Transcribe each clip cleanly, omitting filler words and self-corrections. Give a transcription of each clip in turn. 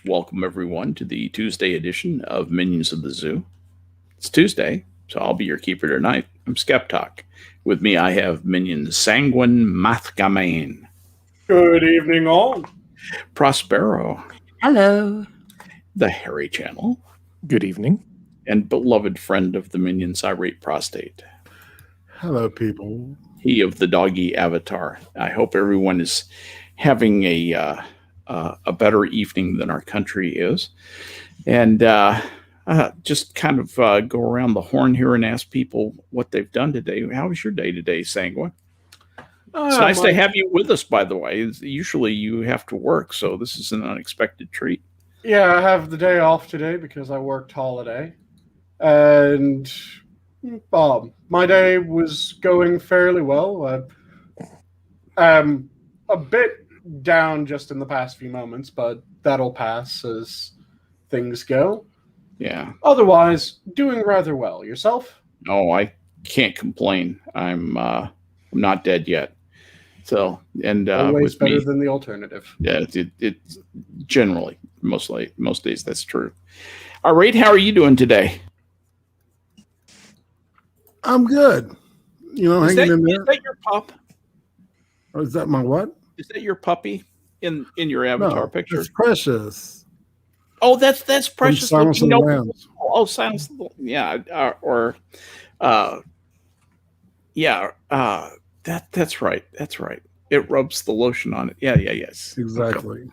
Welcome, everyone, to the Tuesday edition of Minions of the Zoo. It's Tuesday, so I'll be your keeper tonight. I'm Skep Tock. With me, I have minions Sanguine, Mathghamhain. Good evening, all. Prospero. Hello. The Hairy Channel. Good evening. And beloved friend of the minions, Irate Prostate. Hello, people. He of the doggy avatar. I hope everyone is having a better evening than our country is. And just kind of go around the horn here and ask people what they've done today. How was your day today, Sanguine? It's nice to have you with us, by the way. Usually you have to work, so this is an unexpected treat. Yeah, I have the day off today because I worked holiday. And my day was going fairly well. A bit down just in the past few moments, but that'll pass as things go. Yeah. Otherwise, doing rather well. Yourself? Oh, I can't complain. I'm not dead yet. So, and always better me, than the alternative. Yeah, it generally most days that's true. All right, how are you doing today? I'm good. You know, hanging in there. Is that your pup? Or is that my what? Is that your puppy in your avatar picture? It's Precious. Oh, that's Precious. Silence of the Lambs. Oh, Silence of the Yeah, that's right. That's right. It rubs the lotion on it. Yeah, yes. Exactly.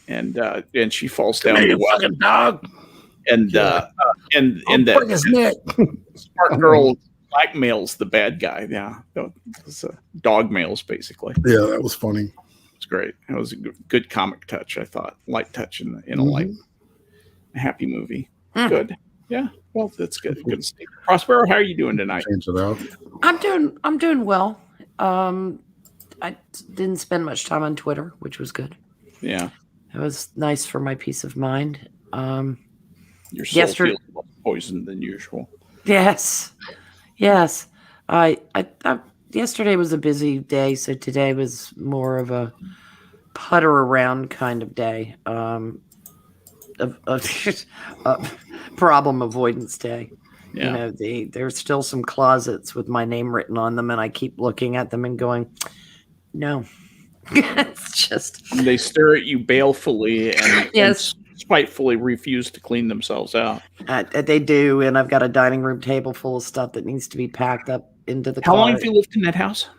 Okay. And she falls down the well. Fucking dog. And that his neck. Smart girl blackmails the bad guy. Yeah, it's dog mails basically. Yeah, that was funny. It's great. It was a good comic touch. I thought light touch in a light, happy movie. Good. Yeah. Well, that's good. Good to see. Prospero, how are you doing tonight? Change it out. I'm doing well. I didn't spend much time on Twitter, which was good. Yeah. It was nice for my peace of mind. Your soul feels more poisoned than usual. Yes. I yesterday was a busy day, so today was more of a putter around kind of day. Problem avoidance day. Yeah. You know, there's still some closets with my name written on them, and I keep looking at them and going, no. It's just they stare at you balefully and, yes. and spitefully refuse to clean themselves out. They do, and I've got a dining room table full of stuff that needs to be packed up into the How car. long have you lived in that house?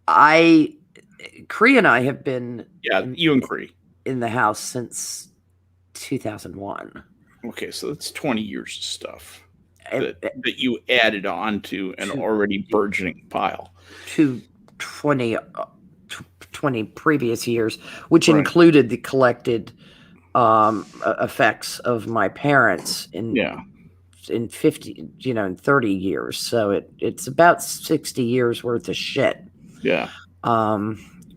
Cree and I have been you and Cree in the house since 2001. Okay, so that's 20 years of stuff that you added on to an already burgeoning pile. To 20 previous years, which included the collected effects of my parents in 50, in 30 years. So it's about 60 years worth of shit. Yeah.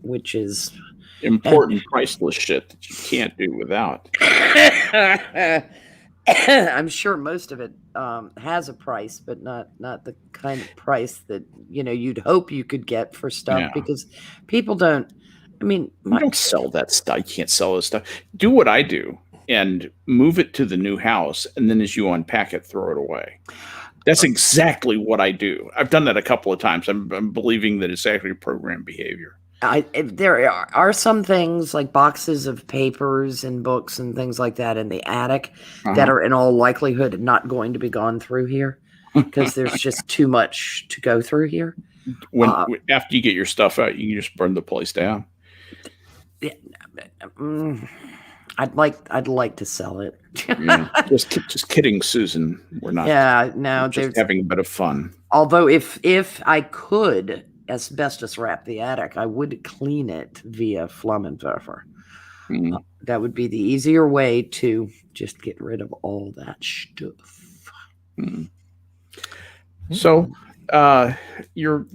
Which is important, priceless shit that you can't do without. I'm sure most of it has a price, but not the kind of price that you'd hope you could get for stuff because people don't. I mean, you don't sell that stuff. You can't sell this stuff. Do what I do and move it to the new house, and then as you unpack it, throw it away. That's exactly what I do. I've done that a couple of times. I'm believing that it's actually program behavior. There are some things like boxes of papers and books and things like that in the attic that are in all likelihood not going to be gone through here because there's just too much to go through here. After you get your stuff out, you can just burn the place down. Yeah, I'd like to sell it. Just kidding, Susan. We're not. Yeah, no, just having a bit of fun. Although if I could asbestos wrap the attic, I would clean it via Flammenwerfer. That would be the easier way to just get rid of all that stuff. So, you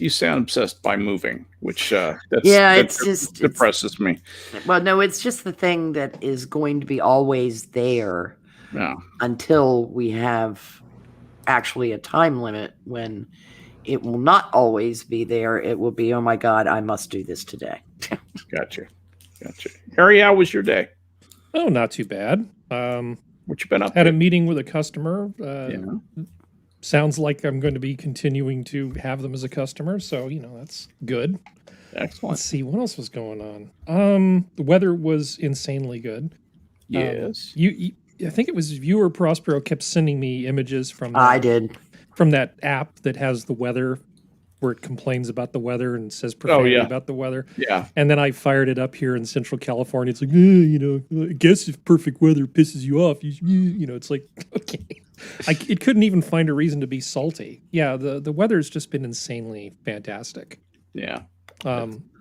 sound obsessed by moving, which just depresses me. Well, no, it's just the thing that is going to be always there until we have actually a time limit when it will not always be there. It will be, oh my God, I must do this today. Gotcha. Harry, how was your day? Oh, not too bad. What you been up Had to? a meeting with a customer. Yeah. Sounds like I'm going to be continuing to have them as a customer, so that's good. Excellent. Let's see what else was going on. The weather was insanely good. Yes. I think it was you or Prospero kept sending me images from I did. from that app that has the weather, where it complains about the weather and says profanity about the weather. Yeah. And then I fired it up here in Central California. It's like, I guess if perfect weather pisses you off, it's like, okay. It couldn't even find a reason to be salty. Yeah, the weather's just been insanely fantastic. Yeah.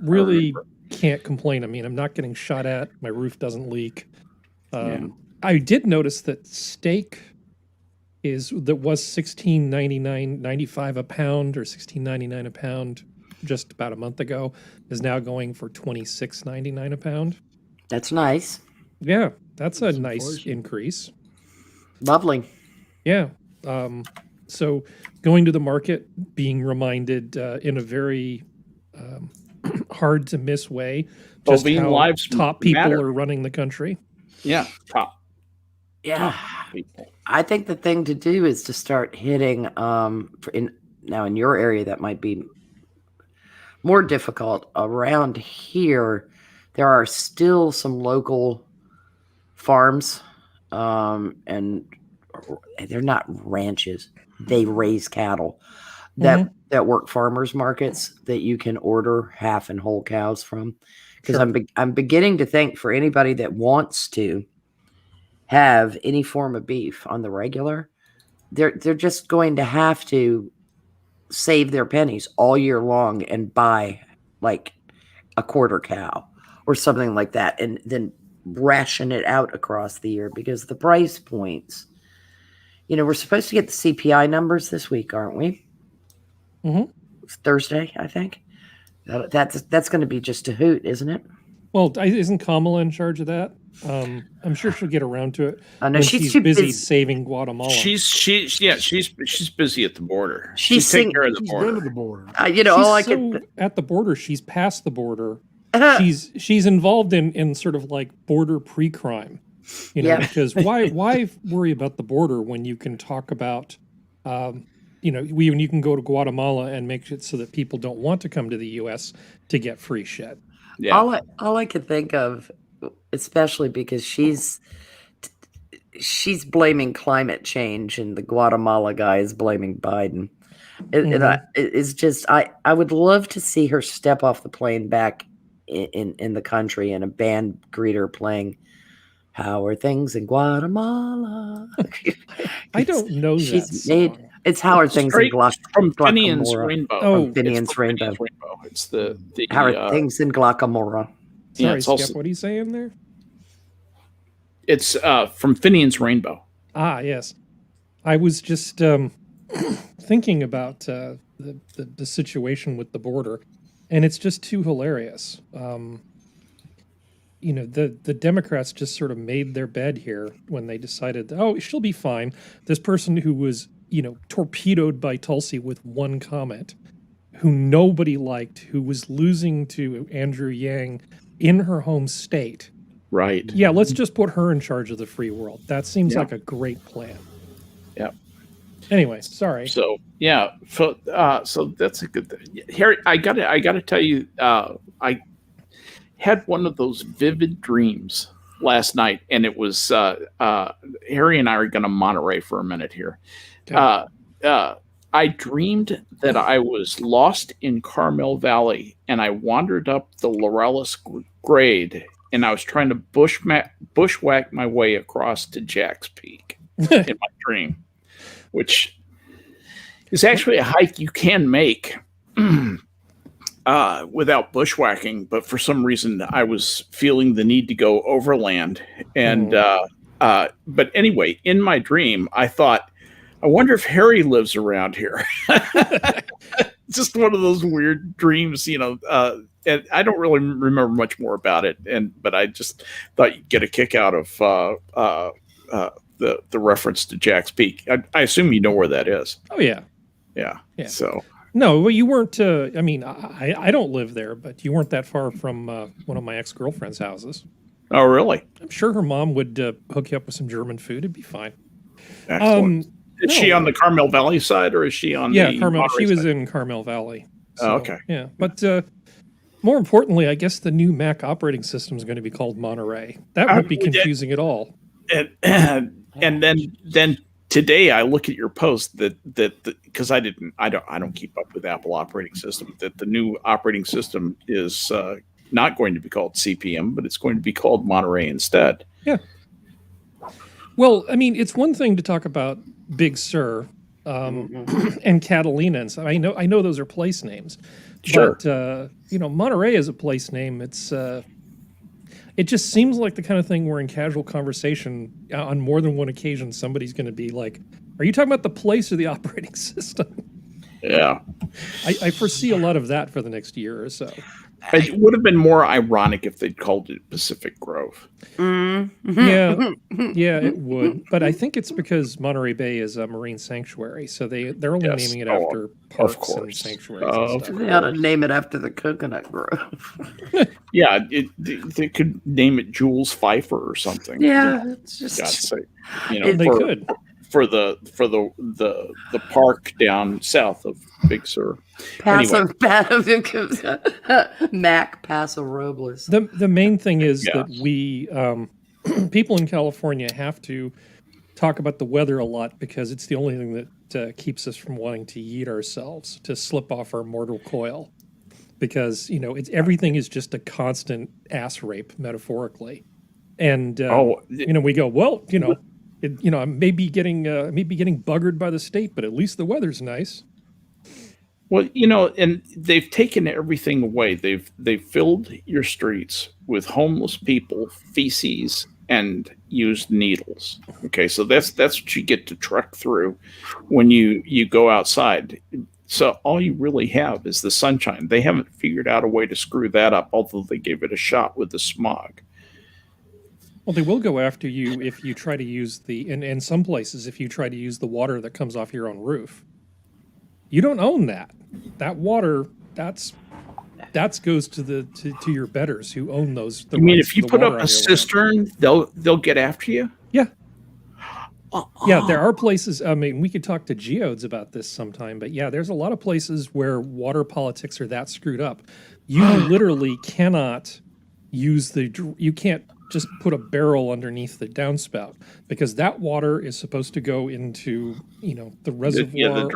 Really can't complain. I mean, I'm not getting shot at. My roof doesn't leak. I did notice that steak was $16.95 a pound, or $16.99 a pound just about a month ago, is now going for $26.99 a pound. That's nice. Yeah, that's a nice inflation. increase. Lovely. Yeah. So going to the market, being reminded in a very hard to miss way, just Being how lives top people matter. are running the country. Yeah. Top. Yeah. People. I think the thing to do is to start hitting in your area that might be more difficult. Around here, there are still some local farms, and they're not ranches. They raise cattle that work farmers markets that you can order half and whole cows from. Because I'm beginning to think, for anybody that wants to have any form of beef on the regular, they're just going to have to save their pennies all year long and buy like a quarter cow or something like that, and then ration it out across the year, because the price points, we're supposed to get the CPI numbers this week, aren't we? Thursday, I think. That's going to be just a hoot, isn't it? Well, isn't Kamala in charge of that? I'm sure she'll get around to it. No, when she's she's too busy busy. saving Guatemala. She's busy at the border. She's taking care of the She's border. been to the border. At the border. She's past the border. Uh-huh. She's involved in sort of like border pre-crime, because why worry about the border when you can talk about, when you can go to Guatemala and make it so that people don't want to come to the U.S. to get free shit. Yeah. All I could think of, especially because she's blaming climate change and the Guatemala guy is blaming Biden. It's just, I would love to see her step off the plane back in the country and a band greeter playing "How Are Things in Guatemala." I don't know that song. It's "How Are Things in from Finian's Rainbow. Oh, Finian's Rainbow. It's the How Are Things in Guacamora? Sorry, it's Skep, also, what are you saying there? it's from Finian's Rainbow. Ah, yes. I was just thinking about the situation with the border, and it's just too hilarious. The Democrats just sort of made their bed here when they decided, she'll be fine. This person who was, torpedoed by Tulsi with one comment, who nobody liked, who was losing to Andrew Yang in her home state. Right. Yeah, let's just put her in charge of the free world. That seems like a great plan. Yeah. Anyway, sorry. So so that's a good thing. Harry, I gotta tell you, I had one of those vivid dreams last night, and it was Harry and I are gonna Monterey for a minute here. Okay. I dreamed that I was lost in Carmel Valley, and I wandered up the Laurellis grade, and I was trying to bushwhack my way across to Jack's Peak in my dream, which is actually a hike you can make without bushwhacking. But for some reason, I was feeling the need to go overland. And but anyway, in my dream, I thought, I wonder if Harry lives around here. Just one of those weird dreams, and I don't really remember much more about it. But I just thought you'd get a kick out of the reference to Jack's Peak. I assume you know where that is. Oh yeah. Yeah. So no, well, you weren't. I don't live there, but you weren't that far from one of my ex-girlfriend's houses. Oh, really? I'm sure her mom would hook you up with some German food. It'd be fine. Excellent. Is she no. on the Carmel Valley side, or is she on Yeah, the Carmel. Monterey She was side? in Carmel Valley. Oh, okay. Yeah, but more importantly, I guess the new Mac operating system is going to be called Monterey. That won't be confusing at all. And then today I look at your post that because I don't keep up with Apple operating system, that the new operating system is not going to be called CPM, but it's going to be called Monterey instead. Yeah. Well, I mean, it's one thing to talk about Big Sur and Catalina, and so I know those are place names. Sure. But Monterey is a place name. It just seems like the kind of thing where in casual conversation on more than one occasion somebody's going to be like, "Are you talking about the place or the operating system?" Yeah. I foresee a lot of that for the next year or so. It would have been more ironic if they'd called it Pacific Grove. Yeah, it would. But I think it's because Monterey Bay is a marine sanctuary, so they're only naming it after parks and sanctuaries and stuff. They ought to name it after the coconut grove. Yeah, they could name it Jules Pfeiffer or something. Yeah, it's just God's sake. They could. For the park down south of Big Sur. Mac Paso Robles. The main thing is that we people in California have to talk about the weather a lot because it's the only thing that keeps us from wanting to yeet ourselves, to slip off our mortal coil, because everything is just a constant ass rape metaphorically, and we go, well, I may be getting buggered by the state, but at least the weather's nice. Well, and they've taken everything away. They've filled your streets with homeless people, feces, and used needles. Okay, so that's what you get to trek through when you go outside. So all you really have is the sunshine. They haven't figured out a way to screw that up, although they gave it a shot with the smog. Well, they will go after you if you try to use in some places, if you try to use the water that comes off your own roof. You don't own that. That water, that goes to your betters who own those. You mean if you put up a cistern, they'll get after you? Yeah. Yeah, there are places. I mean, we could talk to geodes about this sometime, but yeah, there's a lot of places where water politics are that screwed up. You literally cannot you can't just put a barrel underneath the downspout, because that water is supposed to go into the reservoir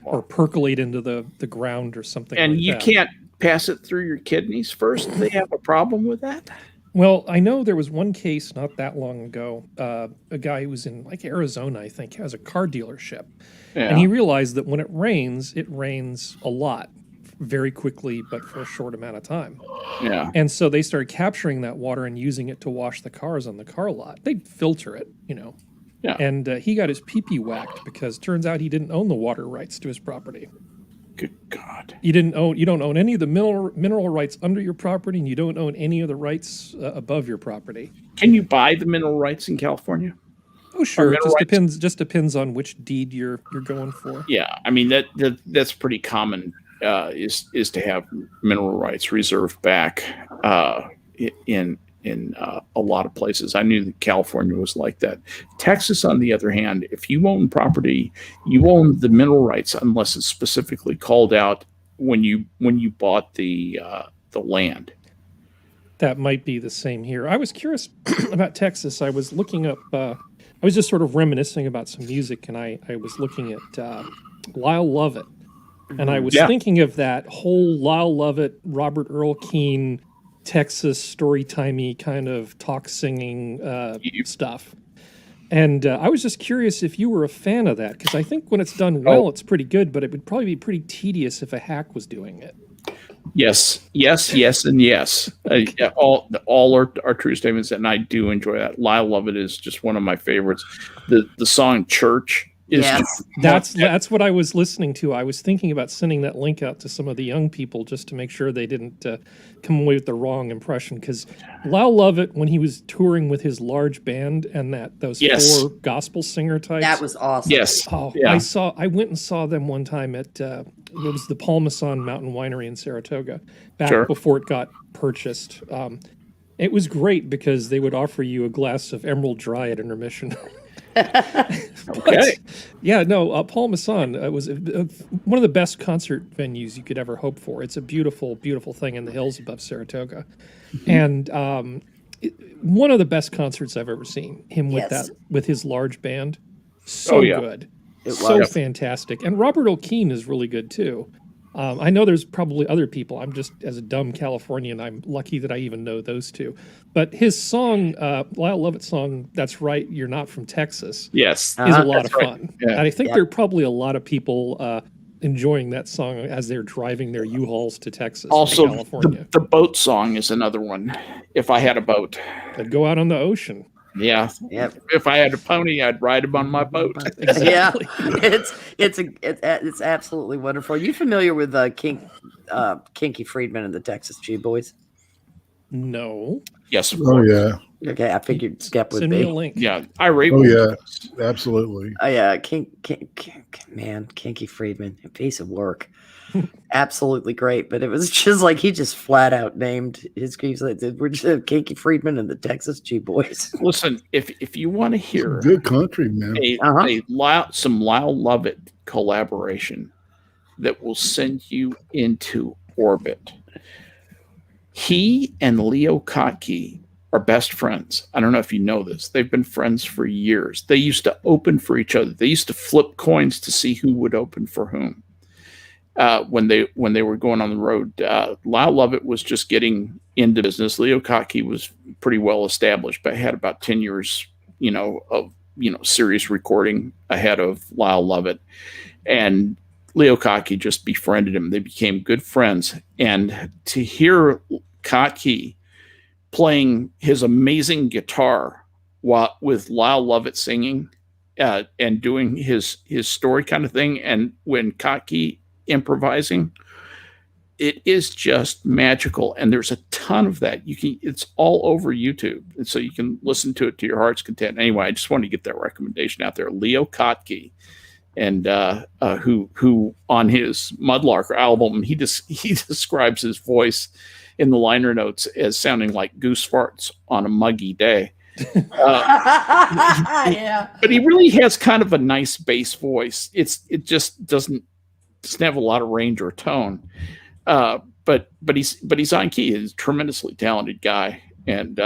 or percolate into the ground or something. And like you that. Can't pass it through your kidneys first. They have a problem with that. Well, I know there was one case not that long ago. A guy who was in Arizona, I think, has a car dealership, and he realized that when it rains a lot, very quickly, but for a short amount of time. Yeah. And so they started capturing that water and using it to wash the cars on the car lot. They'd filter it, Yeah. And he got his pee-pee whacked because turns out he didn't own the water rights to his property. Good God. You don't own any of the mineral rights under your property, and you don't own any of the rights above your property. Can you buy the mineral rights in California? Oh, sure. It just depends on which deed you're going for. Yeah, I mean that's pretty common. Is to have mineral rights reserved back in a lot of places. I knew that California was like that. Texas, on the other hand, if you own property, you own the mineral rights unless it's specifically called out when you bought the land. That might be the same here. I was curious about Texas. I was looking up. I was just sort of reminiscing about some music, and I was looking at Lyle Lovett. And I was thinking of that whole Lyle Lovett, Robert Earl Keen, Texas story-timey kind of talk singing stuff. And I was just curious if you were a fan of that, because I think when it's done well, it's pretty good, but it would probably be pretty tedious if a hack was doing it. Yes, and yes. All are true statements, and I do enjoy that. Lyle Lovett is just one of my favorites. The song "Church" is that's what I was listening to. I was thinking about sending that link out to some of the young people just to make sure they didn't come away with the wrong impression. Because Lyle Lovett, when he was touring with his large band and those four gospel singer types, that was awesome. Yes, I went and saw them one time at it was the Palmason Mountain Winery in Saratoga back before it got purchased. It was great because they would offer you a glass of Emerald Dry at intermission. Okay. Yeah, no, Paul Masson was one of the best concert venues you could ever hope for. It's a beautiful, beautiful thing in the hills above Saratoga. And one of the best concerts I've ever seen. Him with with his large band. So good. So fantastic. And Robert O'Keen is really good too. I know there's probably other people. I'm just, as a dumb Californian, I'm lucky that I even know those two. But his song, Lyle Lovett's song, That's Right, You're Not From Texas, Yes, is a lot of right. fun. Yeah. And I think there are probably a lot of people enjoying that song as they're driving their U-Hauls to Texas, Also, California. the boat song is another one. If I had a boat. They'd go out on the ocean. Yeah. Yep. If I had a pony, I'd ride him on my boat. Exactly. Yeah, it's absolutely wonderful. Are you familiar with Kinky Friedman and the Texas G Boys? No. Yes, of Oh course. yeah. Okay, I figured Skep would Send me a be. link. Yeah, Irate. Oh yeah. Absolutely. Kinky Friedman, a piece of work. Absolutely great, but it was just like he just flat out named his keys. We're just Kinky Friedman and the Texas G Boys. Listen, if you want to hear Good country, man. some Lyle Lovett collaboration that will send you into orbit, he and Leo Kottke are best friends. I don't know if you know this. They've been friends for years. They used to open for each other. They used to flip coins to see who would open for whom. When they were going on the road, Lyle Lovett was just getting into business. Leo Kottke was pretty well established, but had about 10 years, of serious recording ahead of Lyle Lovett. And Leo Kottke just befriended him. They became good friends. And to hear Kottke playing his amazing guitar with Lyle Lovett singing and doing his story kind of thing, and when Kottke improvising, it is just magical. And there's a ton of that. It's all over YouTube, and so you can listen to it to your heart's content. Anyway, I just wanted to get that recommendation out there. Leo Kottke, and who on his Mudlark album, he describes his voice in the liner notes as sounding like goose farts on a muggy day. Yeah, but he really has kind of a nice bass voice. It just doesn't have a lot of range or tone, but he's on key. He's a tremendously talented guy, and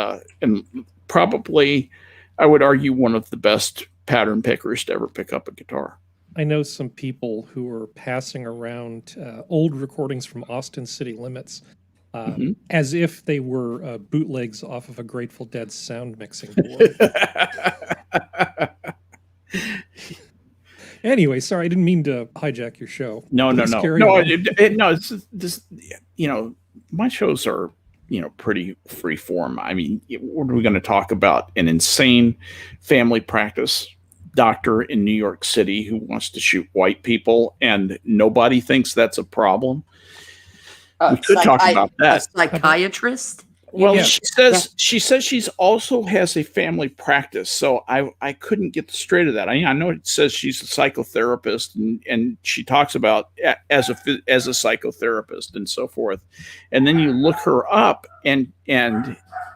probably I would argue one of the best pattern pickers to ever pick up a guitar. I know some people who are passing around old recordings from Austin City Limits as if they were bootlegs off of a Grateful Dead sound mixing board. Anyway, sorry, I didn't mean to hijack your show. No. It's this. My shows are pretty free form. I mean, what are we going to talk about? An insane family practice doctor in New York City who wants to shoot white people, and nobody thinks that's a problem. We could talk about that. A psychiatrist. Well, Yeah. she says she's also has a family practice, so I couldn't get the straight of that. I know it says she's a psychotherapist, and she talks about as a psychotherapist and so forth, and then you look her up, and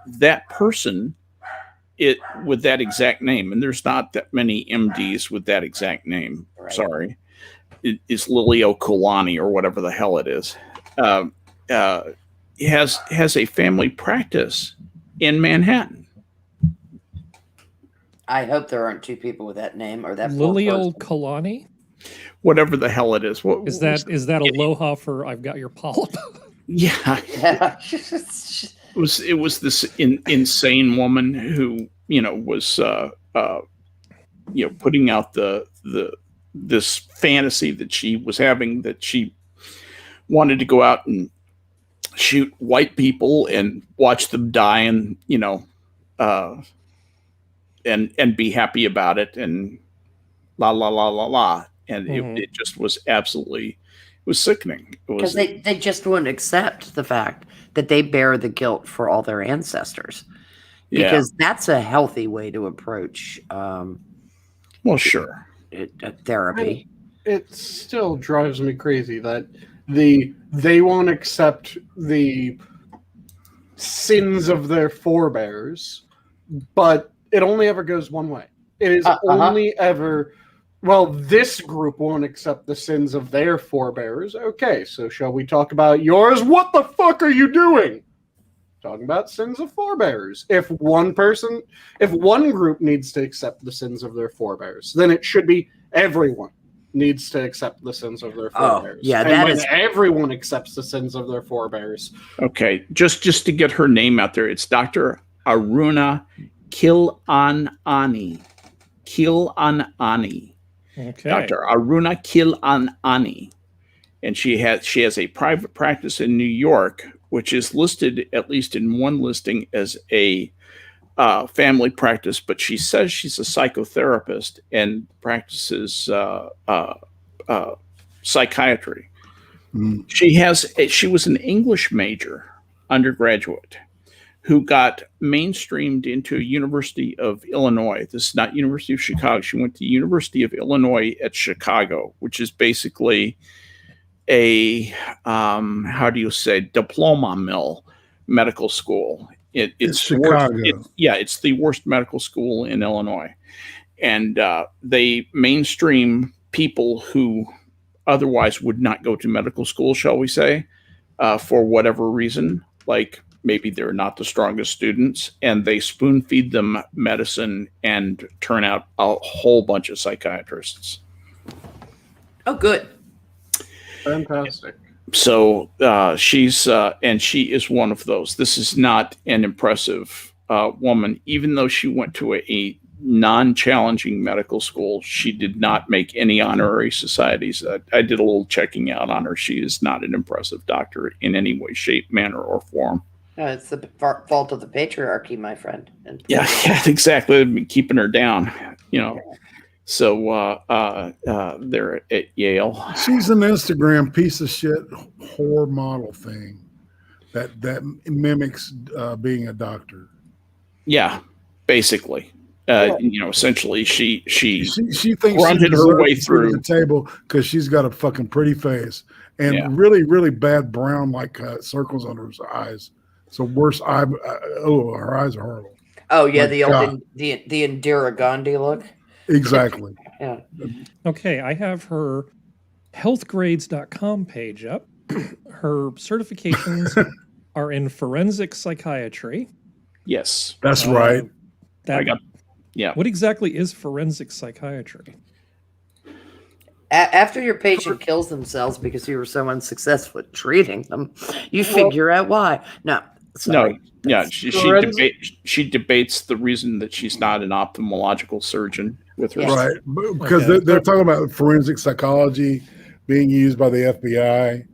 that person with that exact name, and there's not that many MDs with that exact name. Right. Sorry, it is Lilio Kulani or whatever the hell it is. Has a family practice in Manhattan. I hope there aren't two people with that name or that. Lilio Kalani? Whatever the hell it is. What Is that aloha for I've got your polyp? Yeah. Yeah. It was this insane woman who was putting out this fantasy that she was having, that she wanted to go out and shoot white people and watch them die, and and be happy about it, and la la la la la, and it just was absolutely, it was sickening. Because they just wouldn't accept the fact that they bear the guilt for all their ancestors. Because that's a healthy way to approach sure. Therapy. It still drives me crazy that they won't accept the sins of their forebears, but it only ever goes one way. It is only ever, well, this group won't accept the sins of their forebears. Okay, so shall we talk about yours? What the fuck are you doing? Talking about sins of forebears. If one group needs to accept the sins of their forebears, then it should be everyone needs to accept the sins of their forebears. Yeah, and that when is everyone accepts the sins of their forebears. Okay, just to get her name out there, it's Dr. Aruna Kilanani. Kilanani. Okay. Dr. Aruna Kilanani. And she has a private practice in New York, which is listed, at least in one listing, as a family practice, but she says she's a psychotherapist and practices psychiatry. She was an English major undergraduate who got mainstreamed into University of Illinois. This is not University of Chicago. She went to University of Illinois at Chicago, which is basically a diploma mill medical school. It's Chicago. It's the worst medical school in Illinois. And they mainstream people who otherwise would not go to medical school, shall we say, for whatever reason. Like maybe they're not the strongest students, and they spoon feed them medicine and turn out a whole bunch of psychiatrists. Oh, good. Fantastic. So she is one of those. This is not an impressive woman. Even though she went to a non-challenging medical school, she did not make any honorary societies. I did a little checking out on her. She is not an impressive doctor in any way, shape, manner, or form. No, it's the fault of the patriarchy, my friend. Yeah, exactly. I've been keeping her down, So they're at Yale. She's an Instagram piece of shit whore model thing that mimics being a doctor. Yeah, basically. Essentially, she thinks grunted she her way deserves to sit through at the table because she's got a fucking pretty face and Yeah. really, really bad brown like circles under her eyes. So worse eye. Her eyes are horrible. Oh yeah, My the old the Indira Gandhi look. Exactly. Yeah. Okay, I have her healthgrades.com page up. Her certifications are in forensic psychiatry. Yes, That's right. What exactly is forensic psychiatry? After your patient kills themselves because you were so unsuccessful at treating them, you figure out why. No, sorry. No, yeah, she debates the reason that she's not an ophthalmological surgeon with her. Right. Because they're talking about forensic psychology being used by the FBI,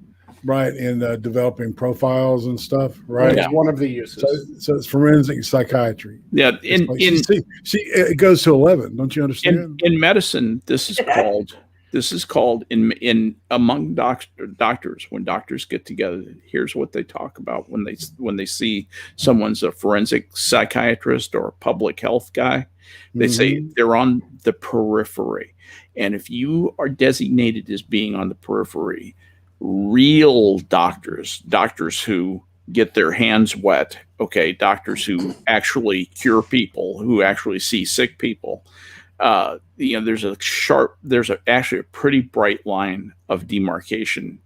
right, in developing profiles and stuff, right? It's one of the uses. So it's forensic psychiatry. Yeah, it goes to 11. Don't you understand? in medicine, this is called in among doctors, when doctors get together, here's what they talk about when they see someone's a forensic psychiatrist or a public health guy. They say they're on the periphery. And if you are designated as being on the periphery, real doctors who get their hands wet, doctors who actually cure people, who actually see sick people, there's actually a pretty bright line of demarcation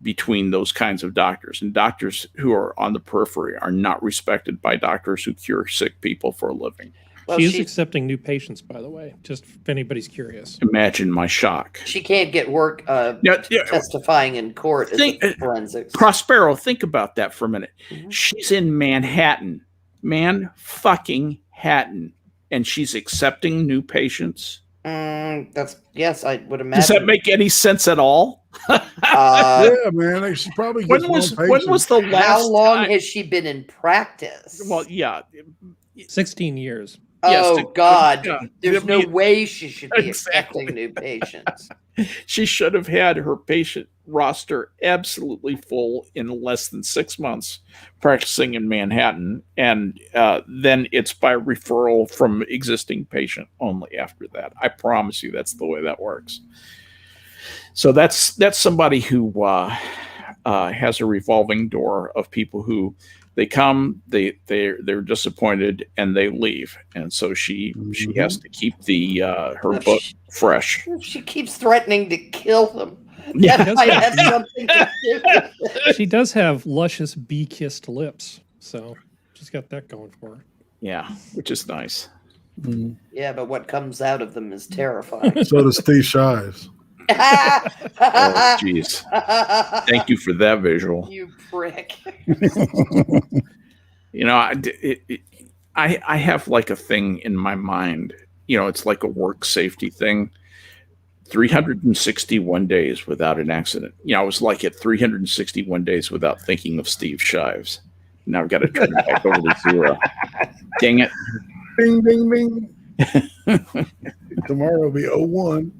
between those kinds of doctors, and doctors who are on the periphery are not respected by doctors who cure sick people for a living. Well, she is accepting new patients, by the way, just if anybody's curious. Imagine my shock. She can't get work testifying in court as a forensics. Prospero, think about that for a minute. She's in Manhattan. Man-fucking-hattan. And she's accepting new patients. Yes, I would imagine. Does that make any sense at all? Yeah, man. She probably when was the last? How long has she been in practice? Well, yeah, 16 years. Oh God! Yeah. There's no way she should be accepting new patients. She should have had her patient roster absolutely full in less than 6 months practicing in Manhattan, and then it's by referral from existing patient only after that. I promise you that's the way that works. So that's somebody who has a revolving door of people who They come, they're disappointed, and they leave. And so she has to keep the her book fresh. She keeps threatening to kill them. Yeah. That might have something to do with it. She does have luscious bee-kissed lips, so she's got that going for her. Yeah, which is nice. Yeah, but what comes out of them is terrifying. So does Steve Shives. Oh, jeez. Thank you for that visual. You prick. You know, I have like a thing in my mind. You know, it's like a work safety thing. 361 days without an accident. You know, I was like at 361 days without thinking of Steve Shives. Now I've got to turn it back over to 0. Dang it. Bing, bing, bing. Tomorrow will be 01.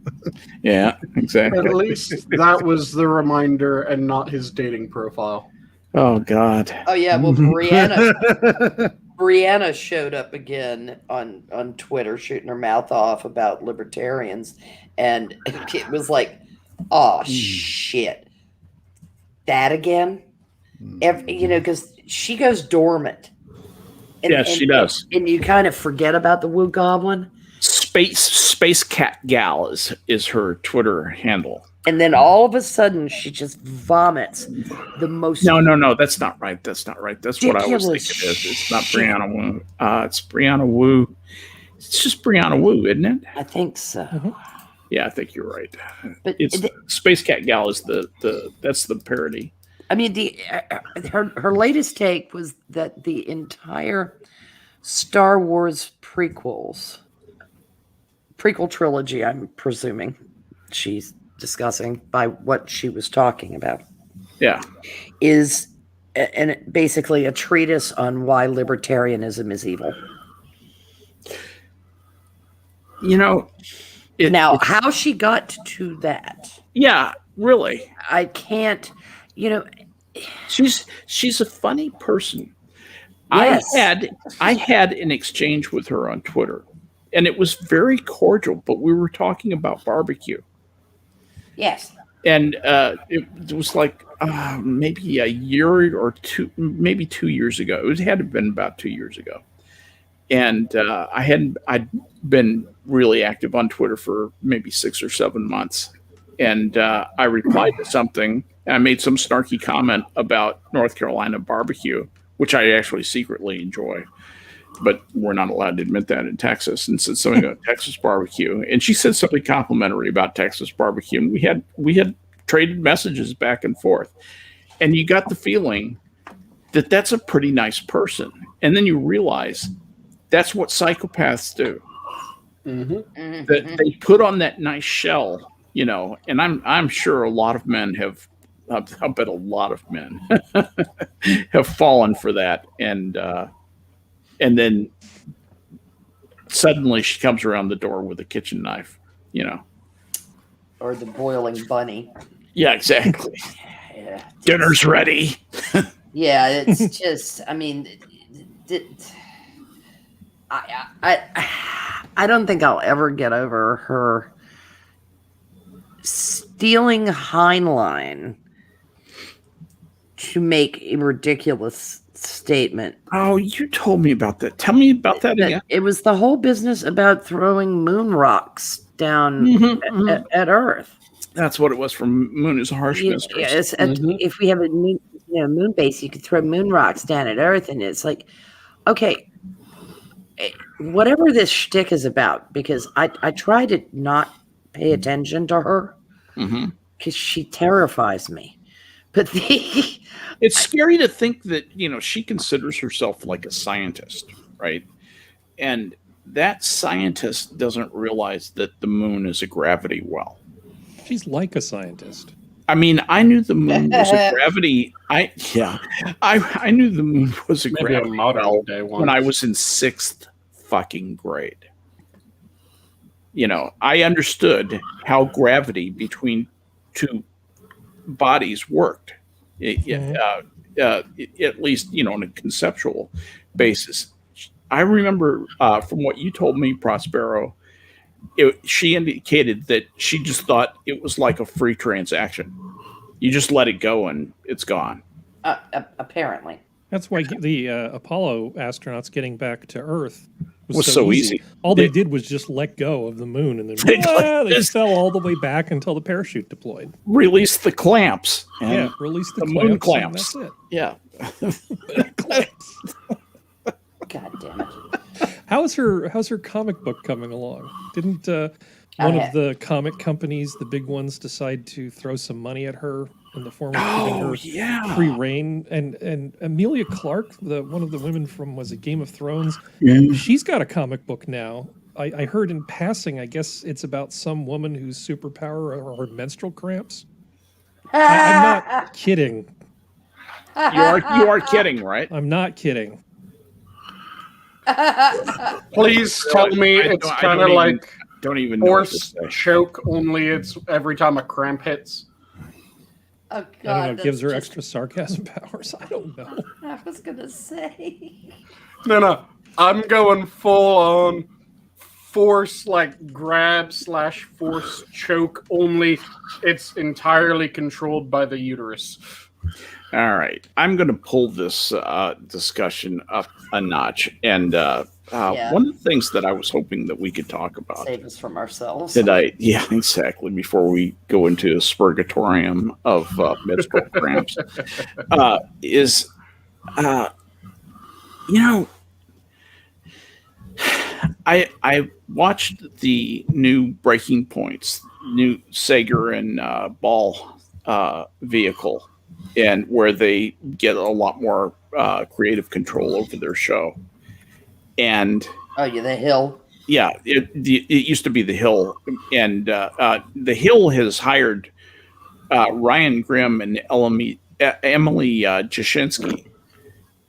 Yeah, exactly. At least that was the reminder and not his dating profile. Oh, God. Oh yeah, well Brianna showed up again on Twitter shooting her mouth off about libertarians, and it was like, oh shit, that again. You know, because she goes dormant. Yes, she does. And you kind of forget about the Woo Goblin. Space Cat Gal is her Twitter handle. And then all of a sudden, she just vomits the most. No, that's not right. That's not right. That's what I was thinking. It's not Brianna Wu. It's Brianna Wu. It's just Brianna Wu, isn't it? I think so. Yeah, I think you're right. But it's Space Cat Gal is that's the parody. I mean, her latest take was that the entire Star Wars prequel trilogy, I'm presuming she's discussing by what she was talking about. Yeah. Is basically a treatise on why libertarianism is evil. You know, how she got to that. Yeah, really. I can't, you know. She's a funny person. Yes. I had an exchange with her on Twitter, and it was very cordial, but we were talking about barbecue. Yes. And it was like maybe a year or two, maybe 2 years ago. It had to have been about 2 years ago. And I'd been really active on Twitter for maybe 6 or 7 months. And I replied to something, and I made some snarky comment about North Carolina barbecue, which I actually secretly enjoy, but we're not allowed to admit that in Texas. And said something about Texas barbecue, and she said something complimentary about Texas barbecue, and we had traded messages back and forth, and you got the feeling that that's a pretty nice person, and then you realize that's what psychopaths do. That they put on that nice shell, you know, and I'm sure a lot of men have. I bet a lot of men have fallen for that, and then suddenly she comes around the door with a kitchen knife, you know, or the boiling bunny. Yeah, exactly. Yeah, dinner's ready. Yeah, it's just. I mean, I don't think I'll ever get over her stealing Heinlein to make a ridiculous statement. Oh, you told me about that. Tell me about that again. It was the whole business about throwing moon rocks down at Earth. That's what it was from Moon is a Harsh Mistress. Yes, if we have a moon base, you could throw moon rocks down at Earth, and it's like, okay, whatever this shtick is about, because I try to not pay attention to her because she terrifies me. But it's scary to think that, you know, she considers herself like a scientist, right? And that scientist doesn't realize that the moon is a gravity well. She's like a scientist. I mean, I knew the moon was a gravity. I knew the moon was a gravity well when I was in 6th fucking grade. You know, I understood how gravity between two bodies worked, at least, you know, on a conceptual basis. I remember from what you told me, Prospero, she indicated that she just thought it was like a free transaction. You just let it go and it's gone. Apparently. That's why the Apollo astronauts getting back to Earth was so easy. All they did was just let go of the moon, and then they fell all the way back until the parachute deployed. Release the clamps. And release the moon clamps. clamps. That's it. Yeah. Clamps. God damn it. How's her comic book coming along? Didn't one of the comic companies, the big ones, decide to throw some money at her in the form of giving her free reign? And Amelia Clark, one of the women from Game of Thrones, she's got a comic book now. I heard in passing, I guess it's about some woman whose superpower are her menstrual cramps. I'm not kidding. You are kidding, right? I'm not kidding. Please tell me it's kind of like don't even force choke, only it's every time a cramp hits. Oh, God, I don't know, gives her extra sarcasm powers. I don't know. I was going to say. No. I'm going full on force, like grab/force choke, only it's entirely controlled by the uterus. All right. I'm going to pull this discussion up a notch. And one of the things that I was hoping that we could talk about. Save us from ourselves. Yeah, exactly. Before we go into the spurgatorium of menstrual cramps, is, I watched the new Breaking Points, new Sager and Ball vehicle, and where they get a lot more creative control over their show. And The Hill. Yeah, it used to be the Hill, and the Hill has hired Ryan Grimm and Emily Jashinsky,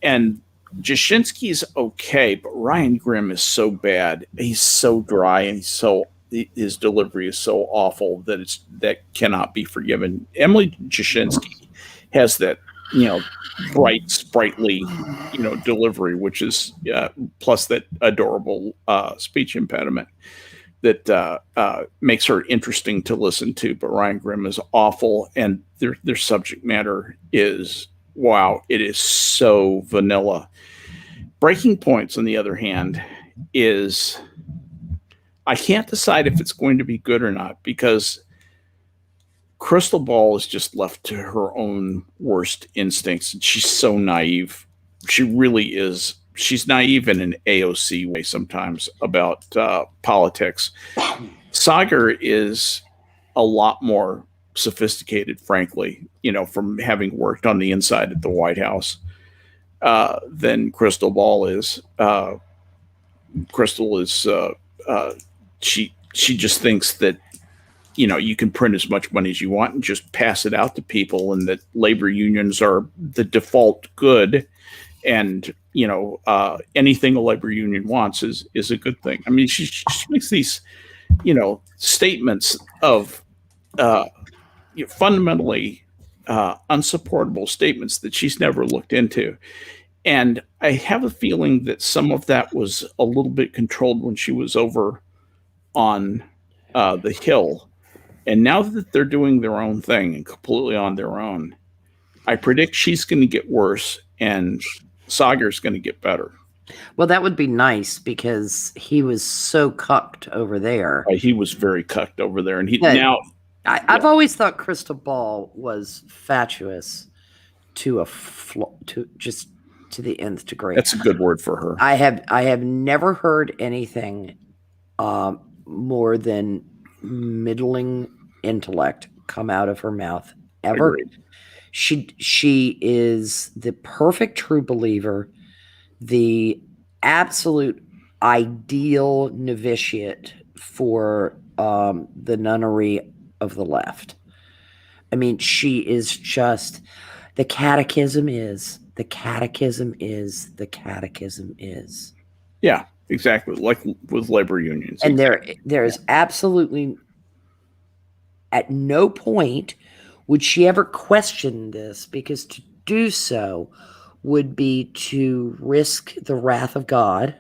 and Jashinsky's okay, but Ryan Grimm is so bad. He's so dry, and his delivery is so awful that cannot be forgiven. Emily Jashinsky has that bright, sprightly delivery, which is plus that adorable speech impediment that makes her interesting to listen to. But Ryan Grimm is awful, and their subject matter is it is so vanilla. Breaking Points, on the other hand, is I can't decide if it's going to be good or not, because Crystal Ball is just left to her own worst instincts. And she's so naive. She really is. She's naive in an AOC way sometimes about politics. Sagar is a lot more sophisticated, frankly, from having worked on the inside at the White House than Crystal Ball is. Crystal is she just thinks that you can print as much money as you want and just pass it out to people, and that labor unions are the default good, and anything a labor union wants is a good thing. I mean, she makes these statements of fundamentally unsupportable statements that she's never looked into. And I have a feeling that some of that was a little bit controlled when she was over on the Hill. And now that they're doing their own thing and completely on their own, I predict she's going to get worse and Sagar's going to get better. Well, that would be nice, because he was so cucked over there. He was very cucked over there. And I've always thought Crystal Ball was fatuous to the nth degree. That's a good word for her. I have never heard anything more than middling intellect come out of her mouth ever. Agreed. She is the perfect true believer, the absolute ideal novitiate for the nunnery of the left. I mean, she is just the catechism is. Yeah, exactly. Like with labor unions. And there is absolutely at no point would she ever question this, because to do so would be to risk the wrath of God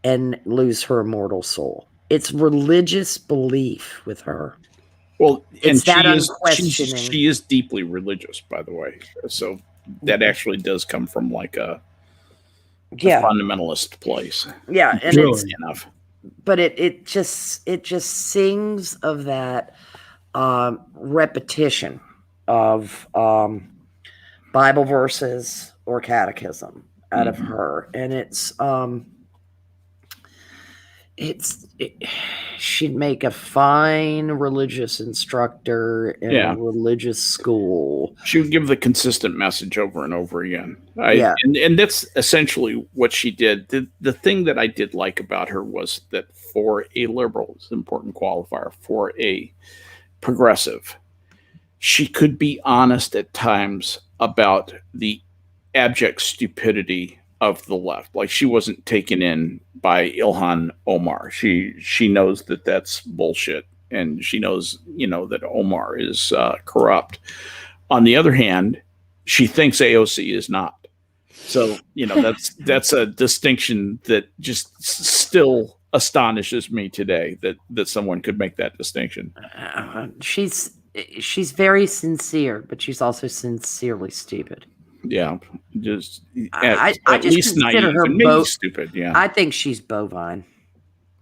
and lose her immortal soul. It's religious belief with her. Well, it's and that unquestioning. she is deeply religious, by the way. So that actually does come from like a Yeah, fundamentalist place. yeah, and Really? it's Enough. but it just sings of that repetition of Bible verses or catechism out of her, and she'd make a fine religious instructor in a religious school. She would give the consistent message over and over again. Yeah. And that's essentially what she did. The thing that I did like about her was that for a liberal, it's an important qualifier, for a progressive, she could be honest at times about the abject stupidity of the left. Like, she wasn't taken in by Ilhan Omar. She knows that that's bullshit, and she knows, that Omar is corrupt. On the other hand, she thinks AOC is not. So, that's a distinction that just still astonishes me today, that someone could make that distinction. She's very sincere, but she's also sincerely stupid. Yeah, just I at just least consider naive her and maybe stupid. Yeah, I think she's bovine.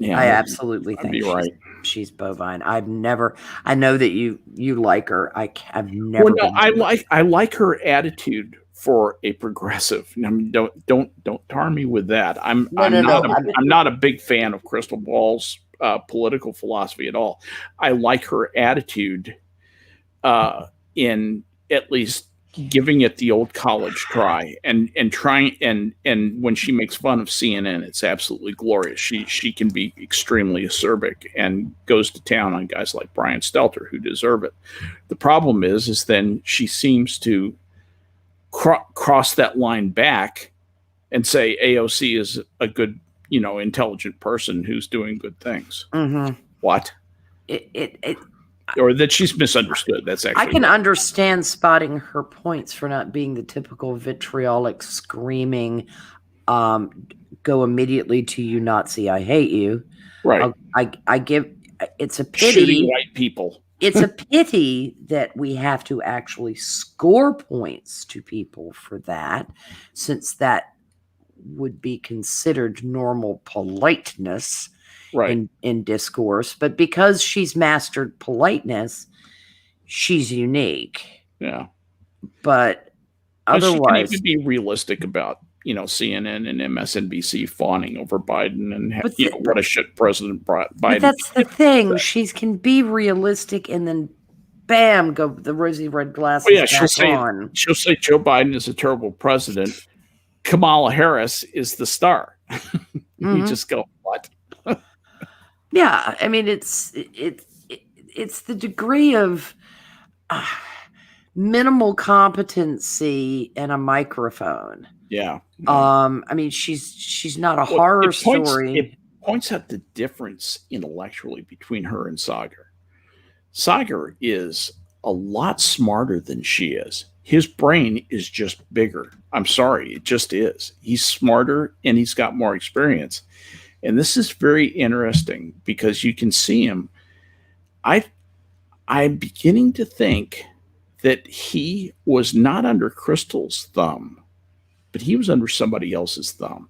yeah, I absolutely think be right. she's bovine. I know that you like her. I've never. Well, no, I like her attitude for a progressive. I mean, don't tar me with that. I'm not a big fan of Crystal Ball's political philosophy at all. I like her attitude in at least giving it the old college try, and trying, and when she makes fun of CNN, it's absolutely glorious. She can be extremely acerbic and goes to town on guys like Brian Stelter who deserve it. The problem is then she seems to cross that line back and say AOC is a good, intelligent person who's doing good things. Mm-hmm. What? Or that she's misunderstood. That's actually. I can understand spotting her points for not being the typical vitriolic, screaming, go immediately to you Nazi, I hate you. Right. I give. It's a pity. Shooting white people. It's a pity that we have to actually score points to people for that, since that would be considered normal politeness. Right. In discourse, but because she's mastered politeness, she's unique. Yeah. But otherwise, she can even be realistic about, CNN and MSNBC fawning over Biden and what a shit President Biden. But that's the thing. She can be realistic and then bam, go the rosy red glasses. Oh, yeah, she'll say Joe Biden is a terrible president. Kamala Harris is the star. You just go, what? Yeah, I mean it's the degree of minimal competency and a microphone. Yeah. I mean she's not a horror story. It points out the difference intellectually between her and Sagar. Sagar is a lot smarter than she is. His brain is just bigger. I'm sorry, it just is. He's smarter and he's got more experience. And this is very interesting because you can see him. I'm beginning to think that he was not under Crystal's thumb, but he was under somebody else's thumb.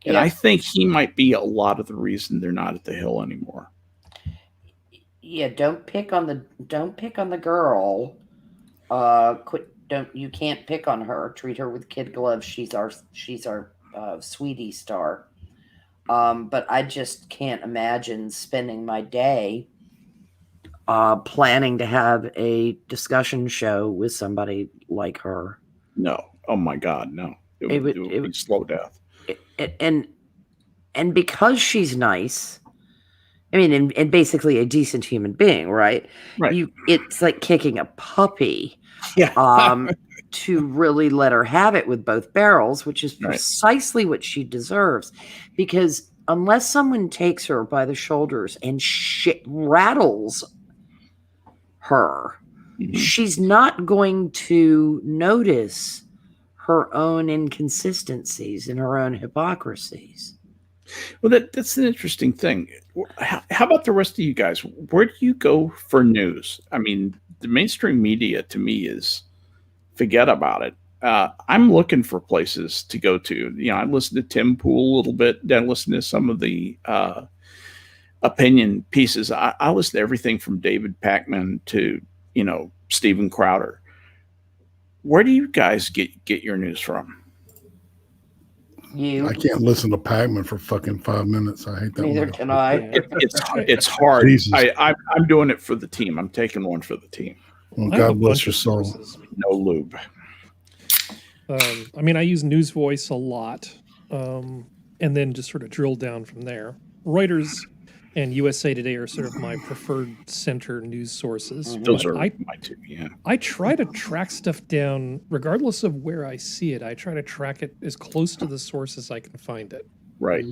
And Yeah. I think he might be a lot of the reason they're not at the Hill anymore. Yeah, don't pick on the girl. You can't pick on her. Treat her with kid gloves. She's our sweetie star. But I just can't imagine spending my day planning to have a discussion show with somebody like her. No. Oh my God, no. It would be slow death. And because she's nice, I mean, and basically a decent human being, right? Right. It's like kicking a puppy. Yeah. To really let her have it with both barrels, which is Right. precisely what she deserves. Because unless someone takes her by the shoulders and rattles her, she's not going to notice her own inconsistencies and her own hypocrisies. Well, that's an interesting thing. How about the rest of you guys? Where do you go for news? I mean, the mainstream media to me is forget about it. I'm looking for places to go to. You know, I listen to Tim Pool a little bit. Then listen to some of the opinion pieces. I listen to everything from David Pakman to, you know, Steven Crowder. Where do you guys get your news from? You. I can't listen to Pacman for fucking 5 minutes. I hate that. Neither can I. It's hard. Jesus. I'm doing it for the team. I'm taking one for the team. Well, I have a God bless bunch your of soul. sources. No lube. I mean, I use News Voice a lot, and then just sort of drill down from there. Reuters and USA Today are sort of my preferred center news sources. Those but are my two. Yeah. I try to track stuff down, regardless of where I see it. I try to track it as close to the source as I can find it. Right.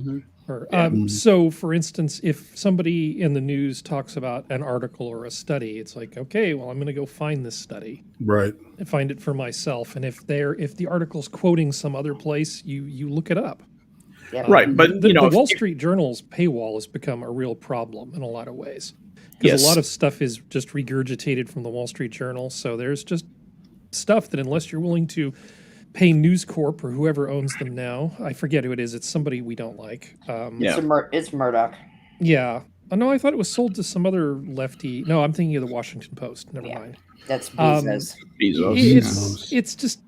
Or, so, for instance, if somebody in the news talks about an article or a study, it's like, okay, well, I'm going to go find this study, Right. and find it for myself. And if the article's quoting some other place, you look it up. Yep. Right. But the you know, Wall Street Journal's paywall has become a real problem in a lot of ways, because a lot of stuff is just regurgitated from the Wall Street Journal. So there's just stuff that, unless you're willing to pay News Corp or whoever owns them now, I forget who it is. It's somebody we don't like. It's Murdoch. Yeah. Oh, no, I thought it was sold to some other lefty. No, I'm thinking of the Washington Post. Never mind. That's Bezos. Bezos. It's just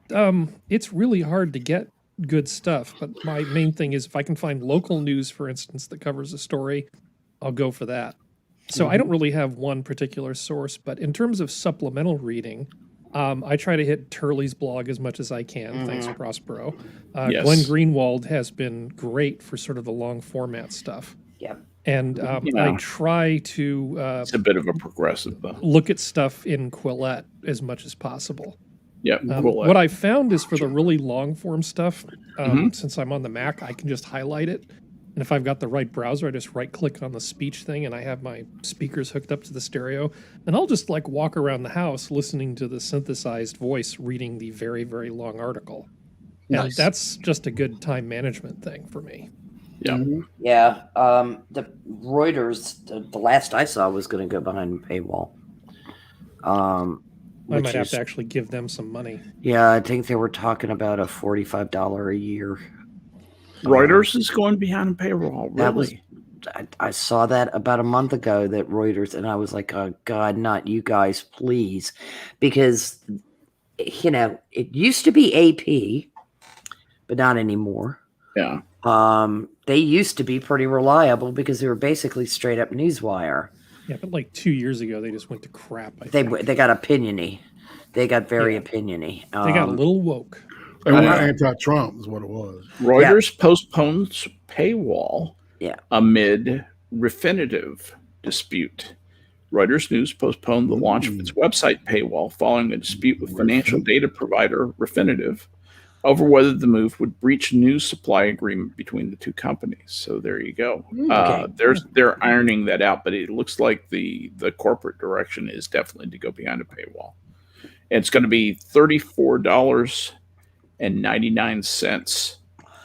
it's really hard to get good stuff. But my main thing is, if I can find local news, for instance, that covers a story, I'll go for that. So I don't really have one particular source, but in terms of supplemental reading, I try to hit Turley's blog as much as I can. Thanks, Prospero. Yes. Glenn Greenwald has been great for sort of the long format stuff. Yep. And I try to It's a bit of a progressive, though. look at stuff in Quillette as much as possible. Yeah. Cool. What I found is, for the really long form stuff, since I'm on the Mac, I can just highlight it. And if I've got the right browser, I just right click on the speech thing, and I have my speakers hooked up to the stereo. And I'll just like walk around the house listening to the synthesized voice reading the very, very long article. And that's just a good time management thing for me. Yeah. Yeah. The Reuters, the last I saw, was going to go behind the paywall. I might have to actually give them some money. Yeah, I think they were talking about a $45 a year. Reuters is going behind a paywall. Really? That was, I saw that about a month ago, that Reuters, and I was like, oh God, not you guys, please. Because, you know, it used to be AP, but not anymore. Yeah. They used to be pretty reliable because they were basically straight up newswire. Yeah, but like 2 years ago, they just went to crap. They got opiniony. They got very opiniony. They got a little woke. They were anti-Trump is what it was. Reuters postpones paywall Yeah. amid Refinitiv dispute. Reuters News postponed the launch of its website paywall following a dispute with financial data provider Refinitiv over whether the move would breach news supply agreement between the two companies. So there you go. They're ironing that out, but it looks like the corporate direction is definitely to go behind a paywall. And it's going to be $34.99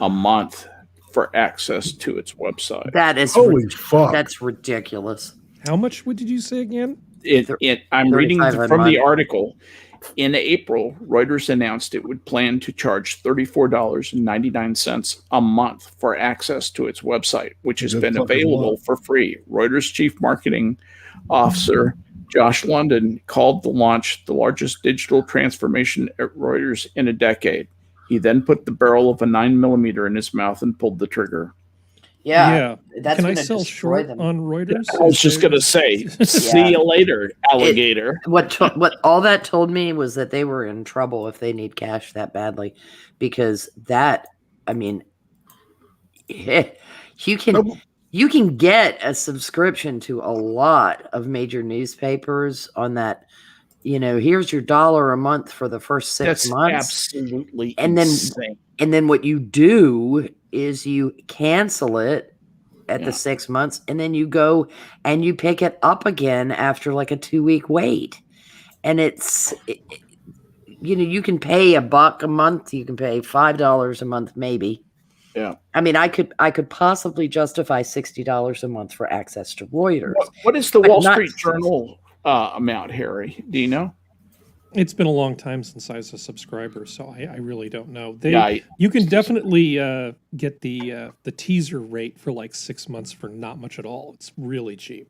a month for access to its website. That is Holy fuck. That's ridiculous. How much did you say again? I'm reading $35 from a the month. article. In April, Reuters announced it would plan to charge $34.99 a month for access to its website, which has been available for free. Reuters chief marketing officer Josh London called the launch the largest digital transformation at Reuters in a decade. He then put the barrel of a 9mm in his mouth and pulled the trigger. Yeah. That's Can I gonna sell destroy short them. on Reuters? I was just going to say, see you later, alligator. What all that told me was that they were in trouble if they need cash that badly, because that, I mean, you can get a subscription to a lot of major newspapers on that. You know, here's your $1 a month for the first 6 months. Absolutely And insane. then what you do is you cancel it at the 6 months, and then you go and you pick it up again after like a 2-week wait. And you can pay $1 a month. You can pay $5 a month, maybe. Yeah. I mean, I could possibly justify $60 a month for access to Reuters. What is the But Wall not- Street Journal amount, Harry? Do you know? It's been a long time since I was a subscriber, so I really don't know. Yeah, You can definitely get the teaser rate for like 6 months for not much at all. It's really cheap.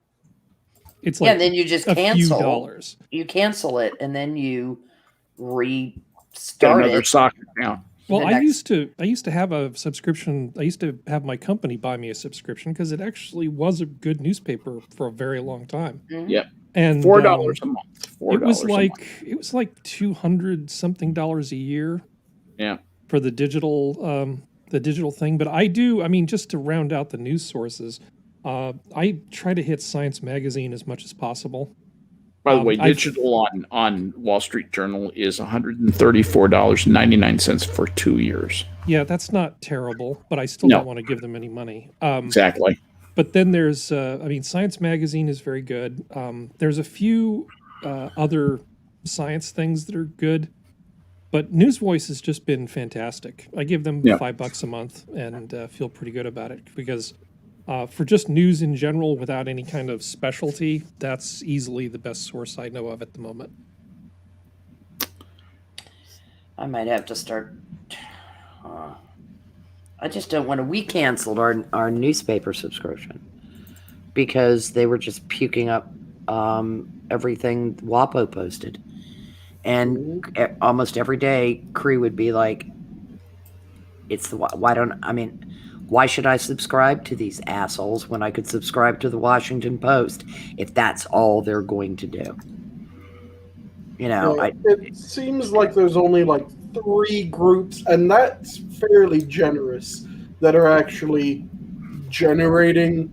It's like and then you just a few cancel. dollars. You cancel it, and then you get restart another it. sock account. Well, the I next- used to have a subscription. I used to have my company buy me a subscription because it actually was a good newspaper for a very long time. Mhm. Yeah. And $4 a month. $4 it was a like month. $200 something a year. Yeah. For the digital thing. But I mean, just to round out the news sources, I try to hit Science Magazine as much as possible. By the way, I've- digital on Wall Street Journal is $134.99 for 2 years. Yeah, that's not terrible, but I still No. don't want to give them any money. Exactly. But then there's, Science Magazine is very good. There's a few other science things that are good, but News Voice has just been fantastic. I give them Yeah. $5 a month and feel pretty good about it because for just news in general without any kind of specialty, that's easily the best source I know of at the moment. I might have to start. I just don't want to. We canceled our newspaper subscription because they were just puking up everything WAPO posted. And almost every day, Cree would be like, why should I subscribe to these assholes when I could subscribe to the Washington Post if that's all they're going to do? You know, It seems like there's only like 3 groups, and that's fairly generous, that are actually generating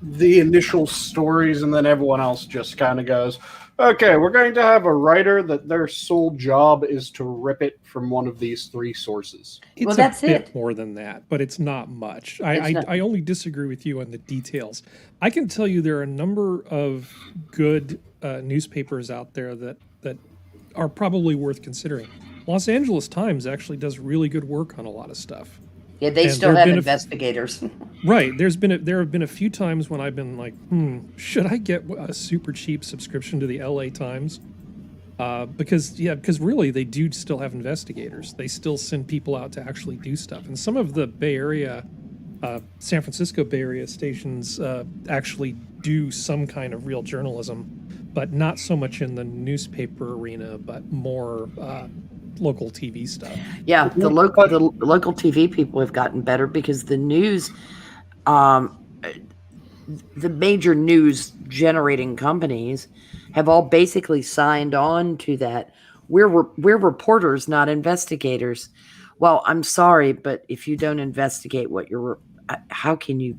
the initial stories, and then everyone else just kind of goes, okay, we're going to have a writer that their sole job is to rip it from one of these 3 sources. It's Well, that's a bit it. more than that, but it's not much. It's not. I only disagree with you on the details. I can tell you there are a number of good newspapers out there that are probably worth considering. Los Angeles Times actually does really good work on a lot of stuff. Yeah, they And still there have have been investigators. Right. There have been a few times when I've been like, should I get a super cheap subscription to the LA Times? Because really they do still have investigators. They still send people out to actually do stuff. And some of the Bay Area, San Francisco Bay Area stations actually do some kind of real journalism, but not so much in the newspaper arena, but more local TV stuff. Yeah, the local TV people have gotten better because the news, the major news generating companies have all basically signed on to that. We're reporters, not investigators. Well, I'm sorry, but if you don't investigate what you're, how can you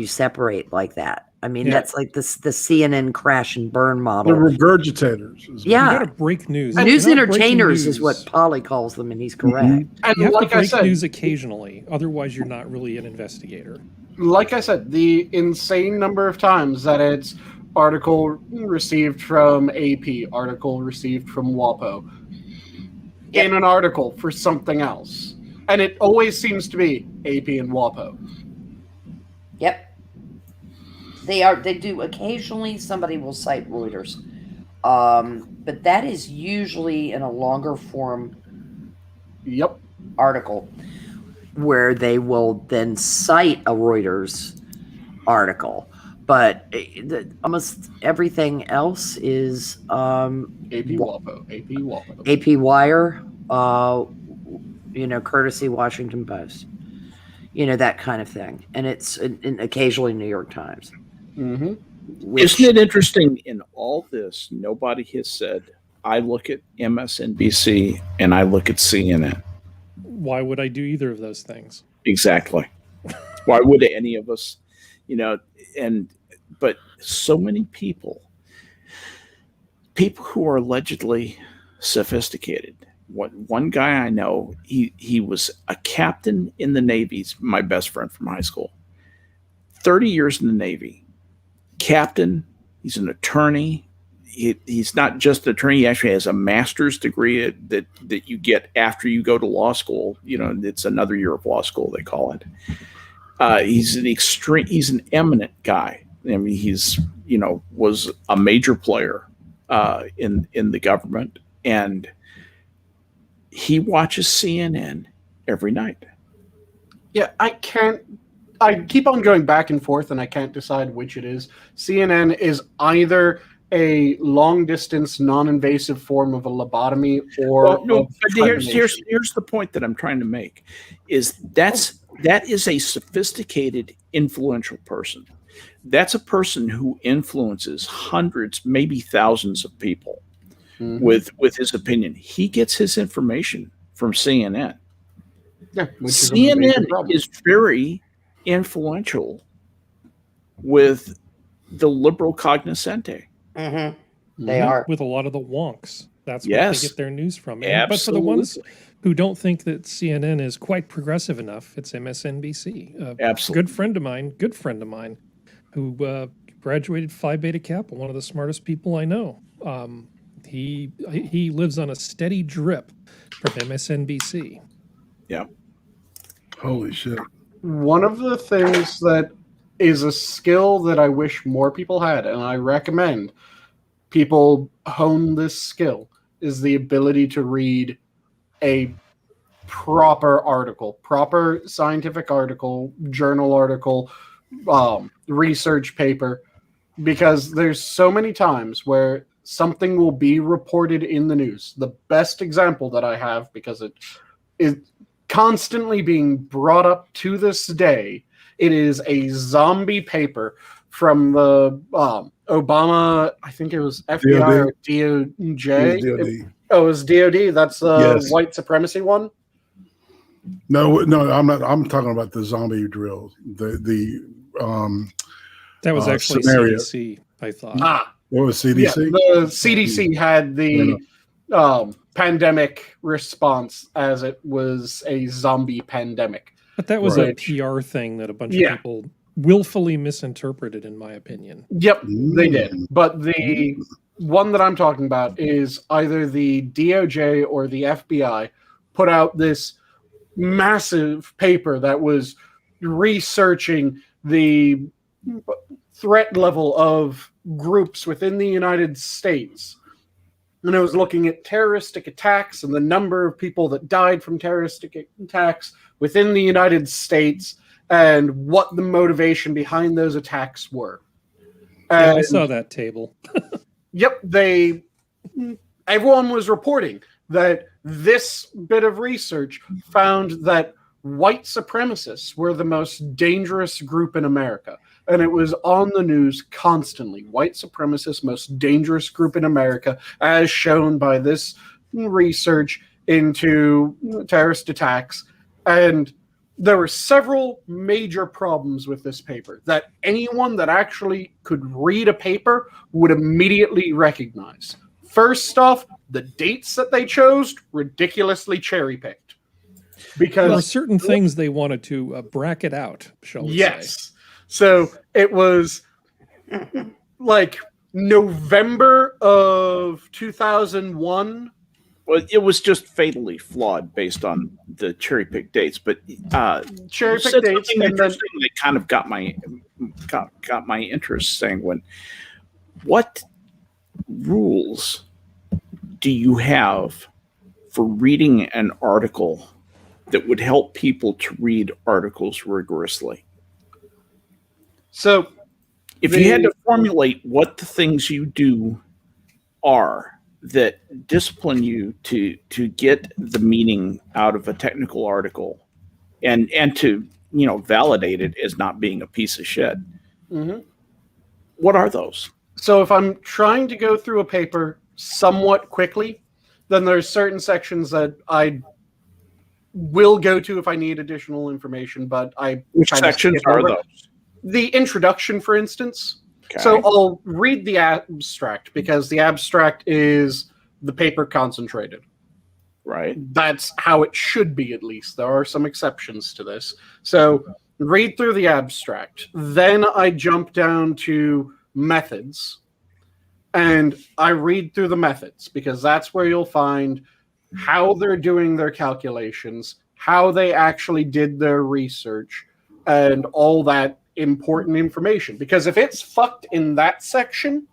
separate like that? I mean, Yeah. that's like the CNN crash and burn The model. regurgitators. Yeah. You got to break news. News You're not breaking entertainers is news. what Polly calls them, and he's correct. And You have like to I break said, news occasionally, otherwise you're not really an investigator. the insane number of times that it's article received from AP, article received from WAPO, in an article for something else. And it always seems to be AP and WAPO. Yep. They do occasionally somebody will cite Reuters. But that is usually in a longer form Yep. article where they will then cite a Reuters article. But almost everything else is AP WAPO. AP WAPO. AP Wire, courtesy Washington Post, that kind of thing. And it's and occasionally New York Times. Mm-hmm. Isn't it interesting in all this, nobody has said, I look at MSNBC and I look at CNN. Why would I do either of those things? Exactly. Why would any of us, but so many people who are allegedly sophisticated. One guy I know, he was a captain in the Navy. He's my best friend from high school. 30 years in the Navy. Captain, he's an attorney. He's not just an attorney, he actually has a master's degree that you get after you go to law school. It's another year of law school, they call it. He's an eminent guy. I mean, was a major player in the government, and he watches CNN every night. Yeah, I keep on going back and forth, and I can't decide which it is. CNN is either a long-distance, non-invasive form of a lobotomy, or Well, no, but here's the point that I'm trying to make: is that is a sophisticated, influential person. That's a person who influences hundreds, maybe thousands of people with his opinion. He gets his information from CNN. Yeah, CNN is very influential with the liberal cognoscente. They are. With a lot of the wonks. That's Yes. where they get their news from. But for the ones who don't think that CNN is quite progressive enough, it's MSNBC. Absolutely. Good friend of mine, who graduated Phi Beta Kappa, one of the smartest people I know. He lives on a steady drip from MSNBC. Yeah. Holy shit. One of the things that is a skill that I wish more people had, and I recommend people hone this skill, is the ability to read a proper article, proper scientific article, journal article, research paper, because there's so many times where something will be reported in the news. The best example that I have, because it is constantly being brought up to this day, it is a zombie paper from the Obama, I think it was FBI or DOJ. DOD. It was DOD. That's the Yes. white supremacy one. No, I'm not. I'm talking about the zombie drills. That was actually scenario. CDC, I thought. What was Yeah, CDC? the CDC had the pandemic response as it was a zombie pandemic. But that was Right. a PR thing that a bunch Yeah. of people willfully misinterpreted, in my opinion. Yep, they did. But the one that I'm talking about is either the DOJ or the FBI put out this massive paper that was researching the threat level of groups within the United States. And it was looking at terroristic attacks and the number of people that died from terroristic attacks within the United States and what the motivation behind those attacks were. Yeah, I And- saw that table. Yep, everyone was reporting that this bit of research found that white supremacists were the most dangerous group in America. And it was on the news constantly. White supremacists, most dangerous group in America, as shown by this research into terrorist attacks. And there were several major problems with this paper that anyone that actually could read a paper would immediately recognize. First off, the dates that they chose, ridiculously cherry-picked. There were Because certain things they wanted to bracket out, shall we say. yes. So it was like November of 2001. Well, it was just fatally flawed based on the cherry pick dates. But Cherry said pick dates, something and then interesting that kind of got my interest. Sanguine, what rules do you have for reading an article that would help people to read articles rigorously? so If you had to formulate what the things you do are that discipline you to get the meaning out of a technical article and to validate it as not being a piece of shit, what are those? So if I'm trying to go through a paper somewhat quickly, then there's certain sections that I will go to if I need additional information, but Which kind of sections skip are over. those? The introduction, for instance. Okay. So I'll read the abstract because the abstract is the paper concentrated. Right. That's how it should be, at least. There are some exceptions to this. So read through the abstract. Then I jump down to methods. And I read through the methods because that's where you'll find how they're doing their calculations, how they actually did their research, and all that important information. Because if it's fucked in that section,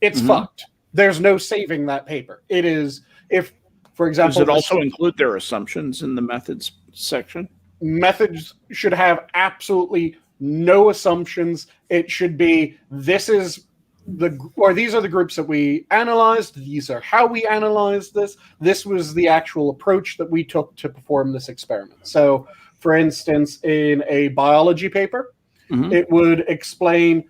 it's fucked. there's no saving that paper. It is, if, for example, does it also include their assumptions in the methods section? Methods should have absolutely no assumptions. It should be, these are the groups that we analyzed. These are how we analyzed this. This was the actual approach that we took to perform this experiment. So, for instance, in a biology paper, it would explain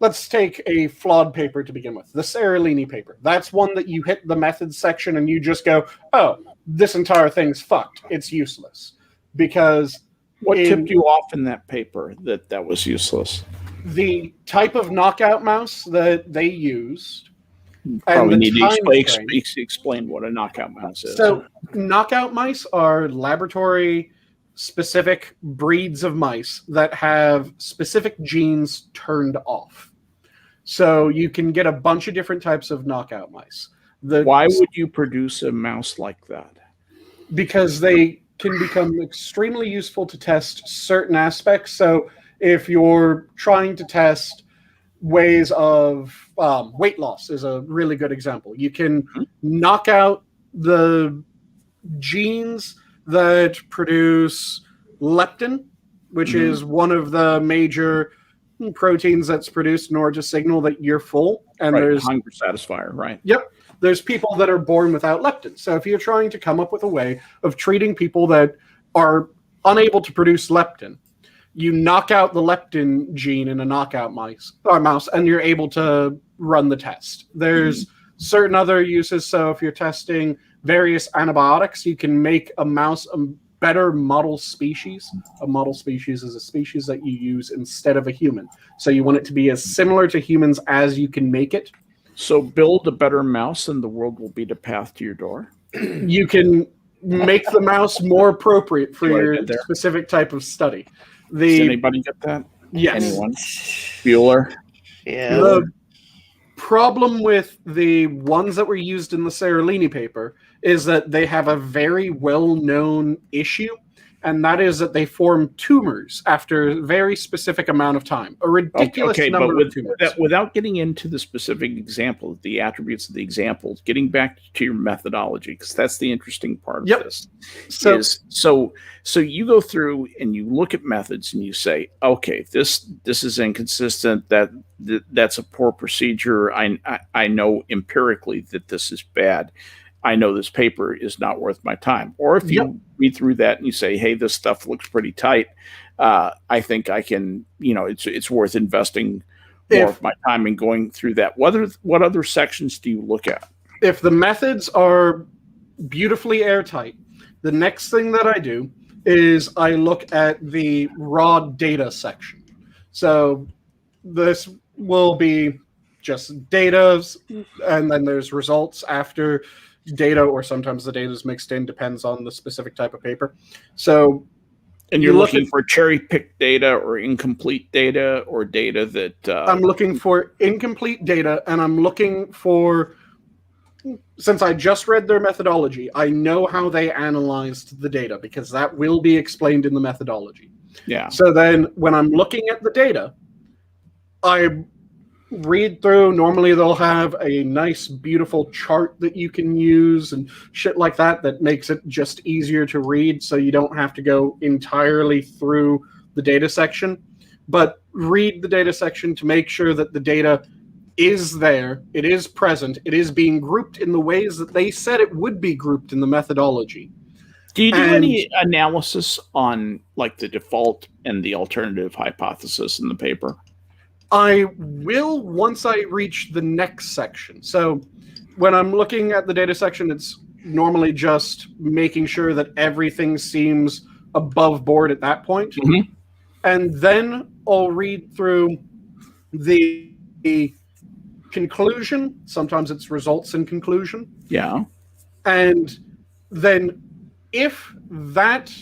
let's take a flawed paper to begin with, the Seralini paper. That's one that you hit the methods section and you just go, oh, this entire thing's fucked. It's useless. Because what tipped you off in that paper that was useless? The type of knockout mouse that they used. Probably need to explain what a knockout mouse is. So knockout mice are laboratory specific breeds of mice that have specific genes turned off. So you can get a bunch of different types of knockout mice. Why would you produce a mouse like that? Because they can become extremely useful to test certain aspects. So if you're trying to test ways of weight loss is a really good example. You can knock out the genes that produce leptin, which is one of the major proteins that's produced in order to signal that you're full. And there's hunger satisfier, right? Yep. There's people that are born without leptin. So if you're trying to come up with a way of treating people that are unable to produce leptin, you knock out the leptin gene in a knockout mouse, and you're able to run the test. There's certain other uses. So if you're testing various antibiotics, you can make a mouse a better model species. A model species is a species that you use instead of a human. So you want it to be as similar to humans as you can make it. So build a better mouse and the world will be the path to your door. You can make the mouse more appropriate for your specific type of study. Does anybody get that? Yes. Anyone? Bueller? Yeah. The problem with the ones that were used in the Seralini paper is that they have a very well-known issue, and that is that they form tumors after a very specific amount of time. A ridiculous number of tumors. Without getting into the specific example, the attributes of the examples, getting back to your methodology, because that's the interesting part of this. So you go through and you look at methods and you say, okay, this is inconsistent. That's a poor procedure. I know empirically that this is bad. I know this paper is not worth my time. Or if you read through that and you say, hey, this stuff looks pretty tight, I think I can, it's worth investing more of my time in going through that. What other sections do you look at? If the methods are beautifully airtight, the next thing that I do is I look at the raw data section. So this will be just data, and then there's results after data, or sometimes the data is mixed in, depends on the specific type of paper. So, and you're looking for cherry-picked data or incomplete data or data that... I'm looking for incomplete data, and I'm looking for... Since I just read their methodology, I know how they analyzed the data, because that will be explained in the methodology. Yeah. So then when I'm looking at the data, I read through. Normally they'll have a nice, beautiful chart that you can use and shit like that makes it just easier to read, so you don't have to go entirely through the data section. But read the data section to make sure that the data is there, it is present, it is being grouped in the ways that they said it would be grouped in the methodology. Do you do any analysis on like the default and the alternative hypothesis in the paper? I will once I reach the next section. So when I'm looking at the data section, it's normally just making sure that everything seems above board at that point. Mm-hmm. And then I'll read through the conclusion. Sometimes it's results and conclusion. Yeah. And then if that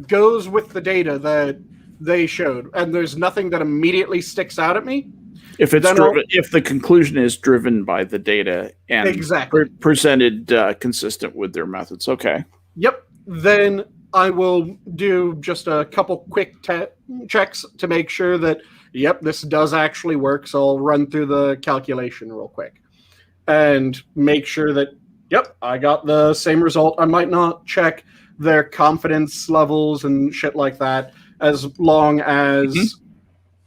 goes with the data that they showed, and there's nothing that immediately sticks out at me, if it's driven, if the conclusion is driven by the data and exactly presented consistent with their methods, okay. Yep. Then I will do just a couple quick checks to make sure that, yep, this does actually work. So I'll run through the calculation real quick and make sure that, yep, I got the same result. I might not check their confidence levels and shit like that as long as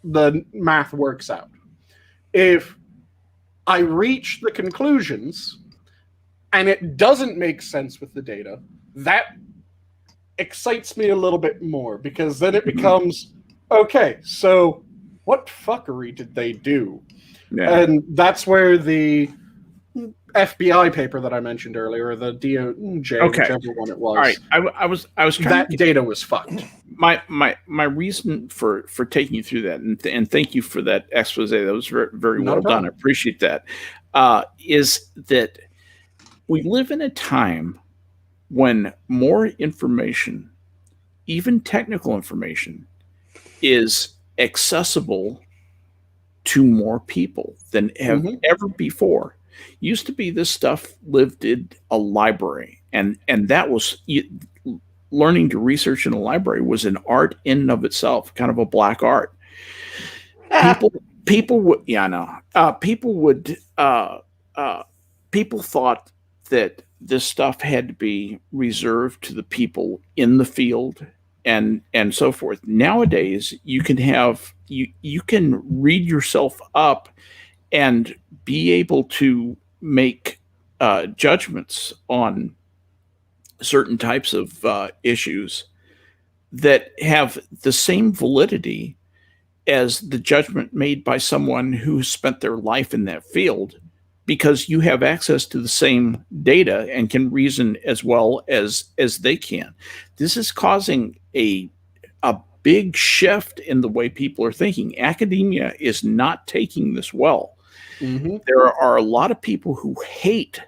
the math works out. If I reach the conclusions and it doesn't make sense with the data, that excites me a little bit more, because then it becomes, okay, so what fuckery did they do? Yeah. And that's where the FBI paper that I mentioned earlier, the DOJ, whichever one it was. All right, I was trying that data was fucked. My reason for taking you through that, and thank you for that expose. That was very well done. I appreciate that. Is that we live in a time when more information, even technical information, is accessible to more people than ever before. Used to be this stuff lived in a library, and that was learning to research in a library was an art in and of itself, kind of a black art. People would, people thought that this stuff had to be reserved to the people in the field and so forth. Nowadays, you can read yourself up and be able to make judgments on certain types of issues that have the same validity as the judgment made by someone who spent their life in that field, because you have access to the same data and can reason as well as they can. This is causing a big shift in the way people are thinking. Academia is not taking this well. There are a lot of people who hate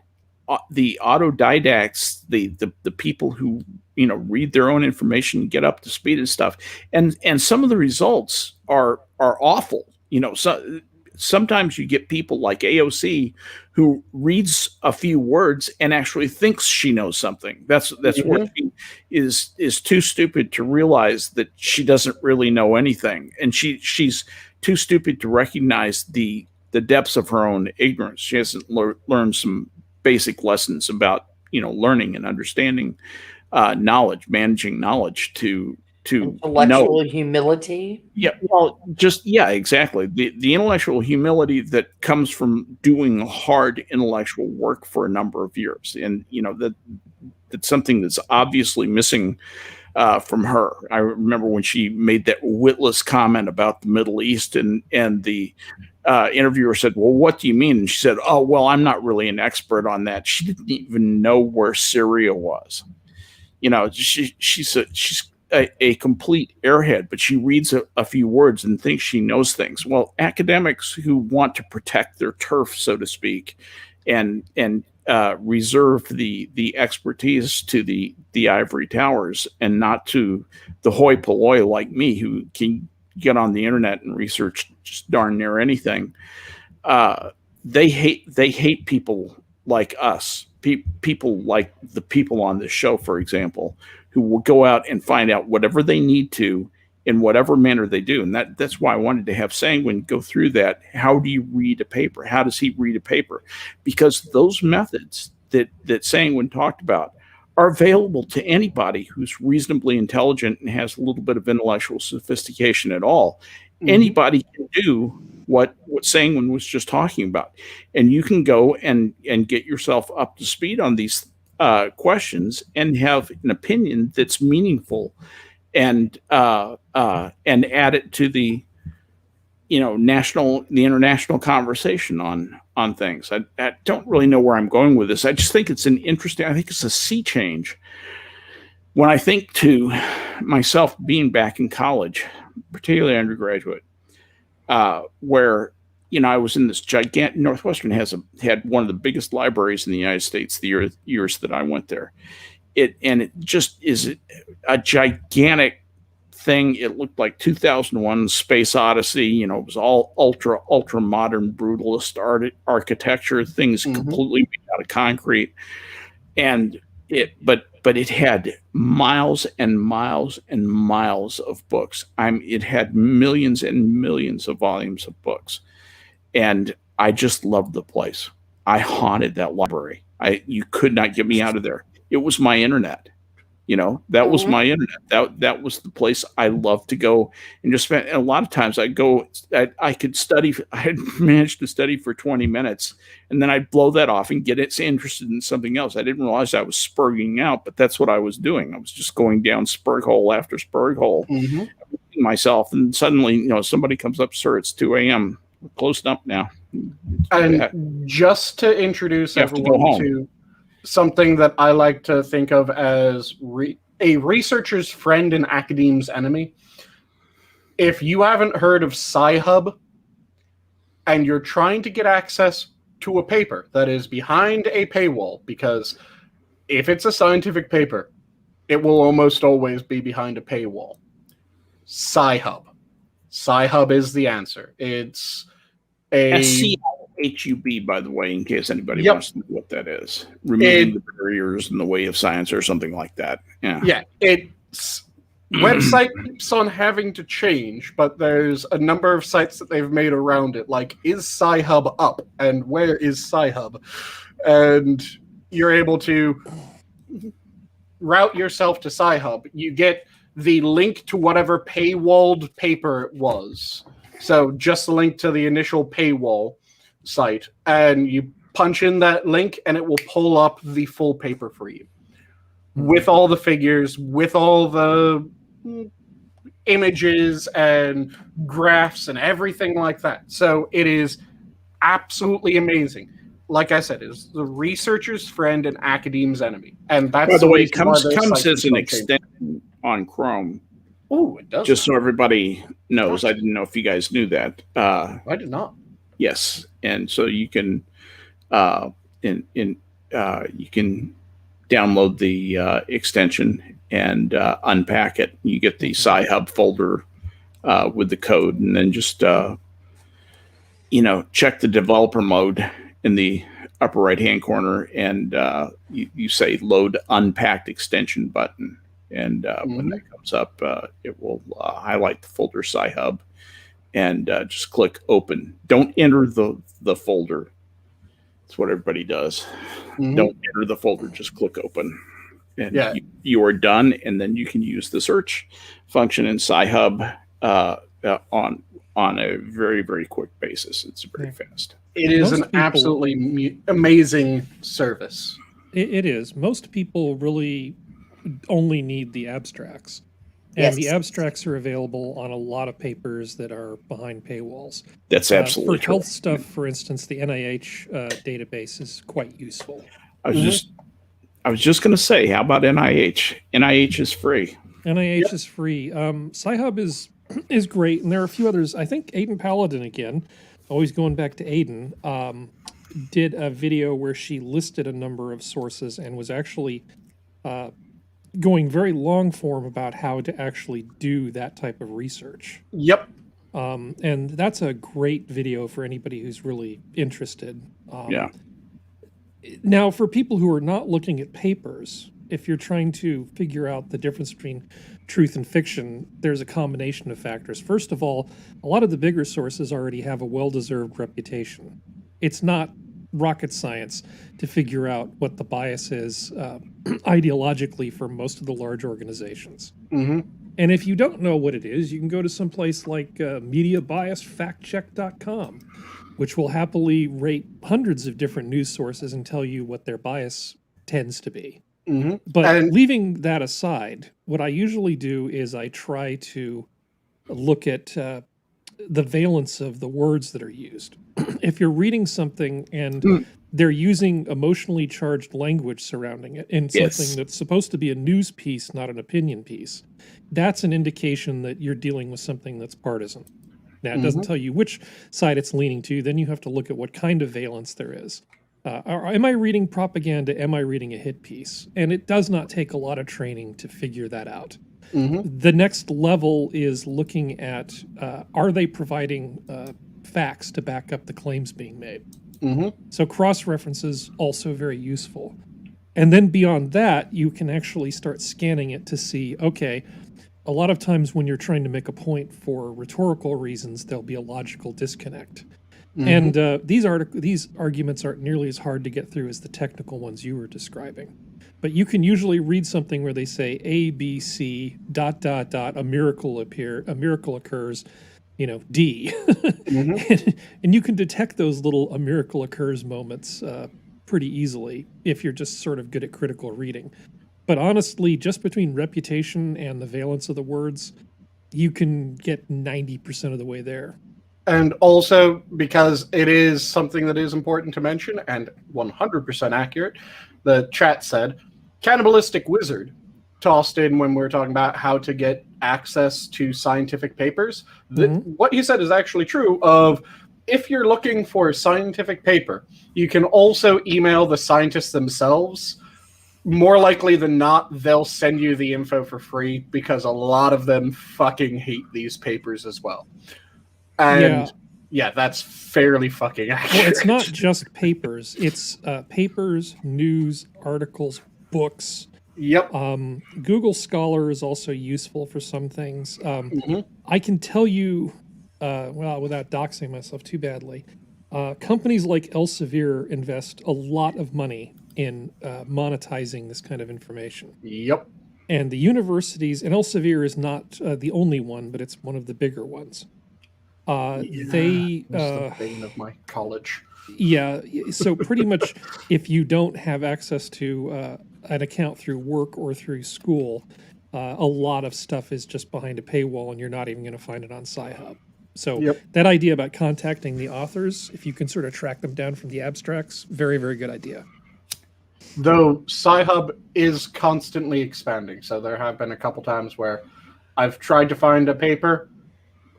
the autodidacts, the people who read their own information and get up to speed and stuff. And some of the results are awful. So sometimes you get people like AOC who reads a few words and actually thinks she knows something. That's what she is too stupid to realize that she doesn't really know anything, and she's too stupid to recognize the depths of her own ignorance. She hasn't learned some basic lessons about learning and understanding knowledge, managing knowledge to intellectual humility. Yeah, well, exactly. The intellectual humility that comes from doing hard intellectual work for a number of years, and that's something that's obviously missing from her. I remember when she made that witless comment about the Middle East, and the interviewer said, "Well, what do you mean?" And she said, "Oh, well, I'm not really an expert on that." She didn't even know where Syria was. She's a complete airhead, but she reads a few words and thinks she knows things. Well, academics who want to protect their turf, so to speak, and reserve the expertise to the ivory towers and not to the hoi polloi like me, who can get on the internet and research just darn near anything. They hate people like us, people like the people on this show, for example, who will go out and find out whatever they need to in whatever manner they do. And that's why I wanted to have Sanguine go through that. How do you read a paper? How does he read a paper? Because those methods that Sanguine talked about are available to anybody who's reasonably intelligent and has a little bit of intellectual sophistication at all. Anybody can do what Sanguine was just talking about. And you can go and get yourself up to speed on these questions and have an opinion that's meaningful, and add it to the international conversation on things. I don't really know where I'm going with this. I just think it's I think it's a sea change. When I think to myself being back in college, particularly undergraduate, where I was in this gigantic. Northwestern had one of the biggest libraries in the United States the years that I went there. It just is a gigantic thing. It looked like 2001 Space Odyssey. It was all ultra modern brutalist architecture, things completely made out of concrete. But but it had miles and miles and miles of books. It had millions and millions of volumes of books, and I just loved the place. I haunted that library. You could not get me out of there. It was my internet. That was my internet. That was the place I loved to go and just spend. And a lot of times I could study. I had managed to study for 20 minutes, and then I'd blow that off and get interested in something else. I didn't realize I was spurging out, but that's what I was doing. I was just going down spurg hole after spurg hole myself, and suddenly, somebody comes up, sir, it's 2 a.m. We're closed up now. And just to introduce everyone to something that I like to think of as a researcher's friend and academ's enemy. If you haven't heard of Sci-Hub and you're trying to get access to a paper that is behind a paywall, because if it's a scientific paper, it will almost always be behind a paywall. Sci-Hub. Sci-Hub is the answer. It's a SCHUB, by the way, in case anybody wants to know what that is. Removing the barriers in the way of science or something like that. Yeah. Its website keeps on having to change, but there's a number of sites that they've made around it, like, is Sci-Hub up? And where is Sci-Hub? And you're able to route yourself to Sci-Hub. You get the link to whatever paywalled paper it was. So just the link to the initial paywall site, and you punch in that link and it will pull up the full paper for you with all the figures, with all the images and graphs and everything like that. So it is absolutely amazing. Like I said, it's the researcher's friend and academ's enemy. And that's, by the way, it comes as an extension on Chrome. Oh, it does. Just so everybody knows. I didn't know if you guys knew that. I did not. Yes, and so you can you can download the extension and unpack it. You get the Sci-Hub folder with the code, and then just check the developer mode in the upper right hand corner, and you say load unpacked extension button, and when that comes up, it will highlight the folder Sci-Hub. And just click open. Don't enter the folder. That's what everybody does. Don't enter the folder. Just click open. And you are done. And then you can use the search function in Sci-Hub on a very, very quick basis. It's very fast. It is absolutely amazing service. It is. Most people really only need the abstracts. And the abstracts are available on a lot of papers that are behind paywalls. That's absolutely true. For health stuff, for instance, the NIH database is quite useful. I was just going to say, how about NIH? NIH is free. NIH is free. Sci-Hub is great, and there are a few others. I think Aiden Paladin, again, always going back to Aiden, did a video where she listed a number of sources and was actually going very long form about how to actually do that type of research. Yep. And that's a great video for anybody who's really interested. Now, for people who are not looking at papers, if you're trying to figure out the difference between truth and fiction, there's a combination of factors. First of all, a lot of the bigger sources already have a well-deserved reputation. It's not rocket science to figure out what the bias is ideologically for most of the large organizations. And if you don't know what it is, you can go to some place like MediaBiasFactCheck.com, which will happily rate hundreds of different news sources and tell you what their bias tends to be. But leaving that aside, what I usually do is I try to look at the valence of the words that are used. If you're reading something and they're using emotionally charged language surrounding it in something that's supposed to be a news piece, not an opinion piece, that's an indication that you're dealing with something that's partisan. Now, it doesn't tell you which side it's leaning to. Then you have to look at what kind of valence there is. Am I reading propaganda? Am I reading a hit piece? And it does not take a lot of training to figure that out. The next level is looking at, are they providing facts to back up the claims being made? So cross-reference is also very useful. And then beyond that, you can actually start scanning it to see, okay, a lot of times when you're trying to make a point for rhetorical reasons, there'll be a logical disconnect. And these arguments aren't nearly as hard to get through as the technical ones you were describing. But you can usually read something where they say A, B, C, ... a miracle occurs, D. And you can detect those little a miracle occurs moments pretty easily if you're just sort of good at critical reading. But honestly, just between reputation and the valence of the words, you can get 90% of the way there. And also, because it is something that is important to mention and 100% accurate, the chat said, Cannibalistic Wizard tossed in when we were talking about how to get access to scientific papers. What he said is actually true of, if you're looking for a scientific paper, you can also email the scientists themselves. More likely than not, they'll send you the info for free because a lot of them fucking hate these papers as well. And yeah, that's fairly fucking accurate. Well, it's not just papers. It's papers, news, articles, books. Yep. Google Scholar is also useful for some things. I can tell you, well, without doxing myself too badly, companies like Elsevier invest a lot of money in monetizing this kind of information. Yep. And the universities, and Elsevier is not the only one, but it's one of the bigger ones. They the bane of my college. Yeah, so pretty much if you don't have access to an account through work or through school, a lot of stuff is just behind a paywall and you're not even going to find it on Sci-Hub. So that idea about contacting the authors, if you can sort of track them down from the abstracts, very, very good idea. Though Sci-Hub is constantly expanding, so there have been a couple times where I've tried to find a paper.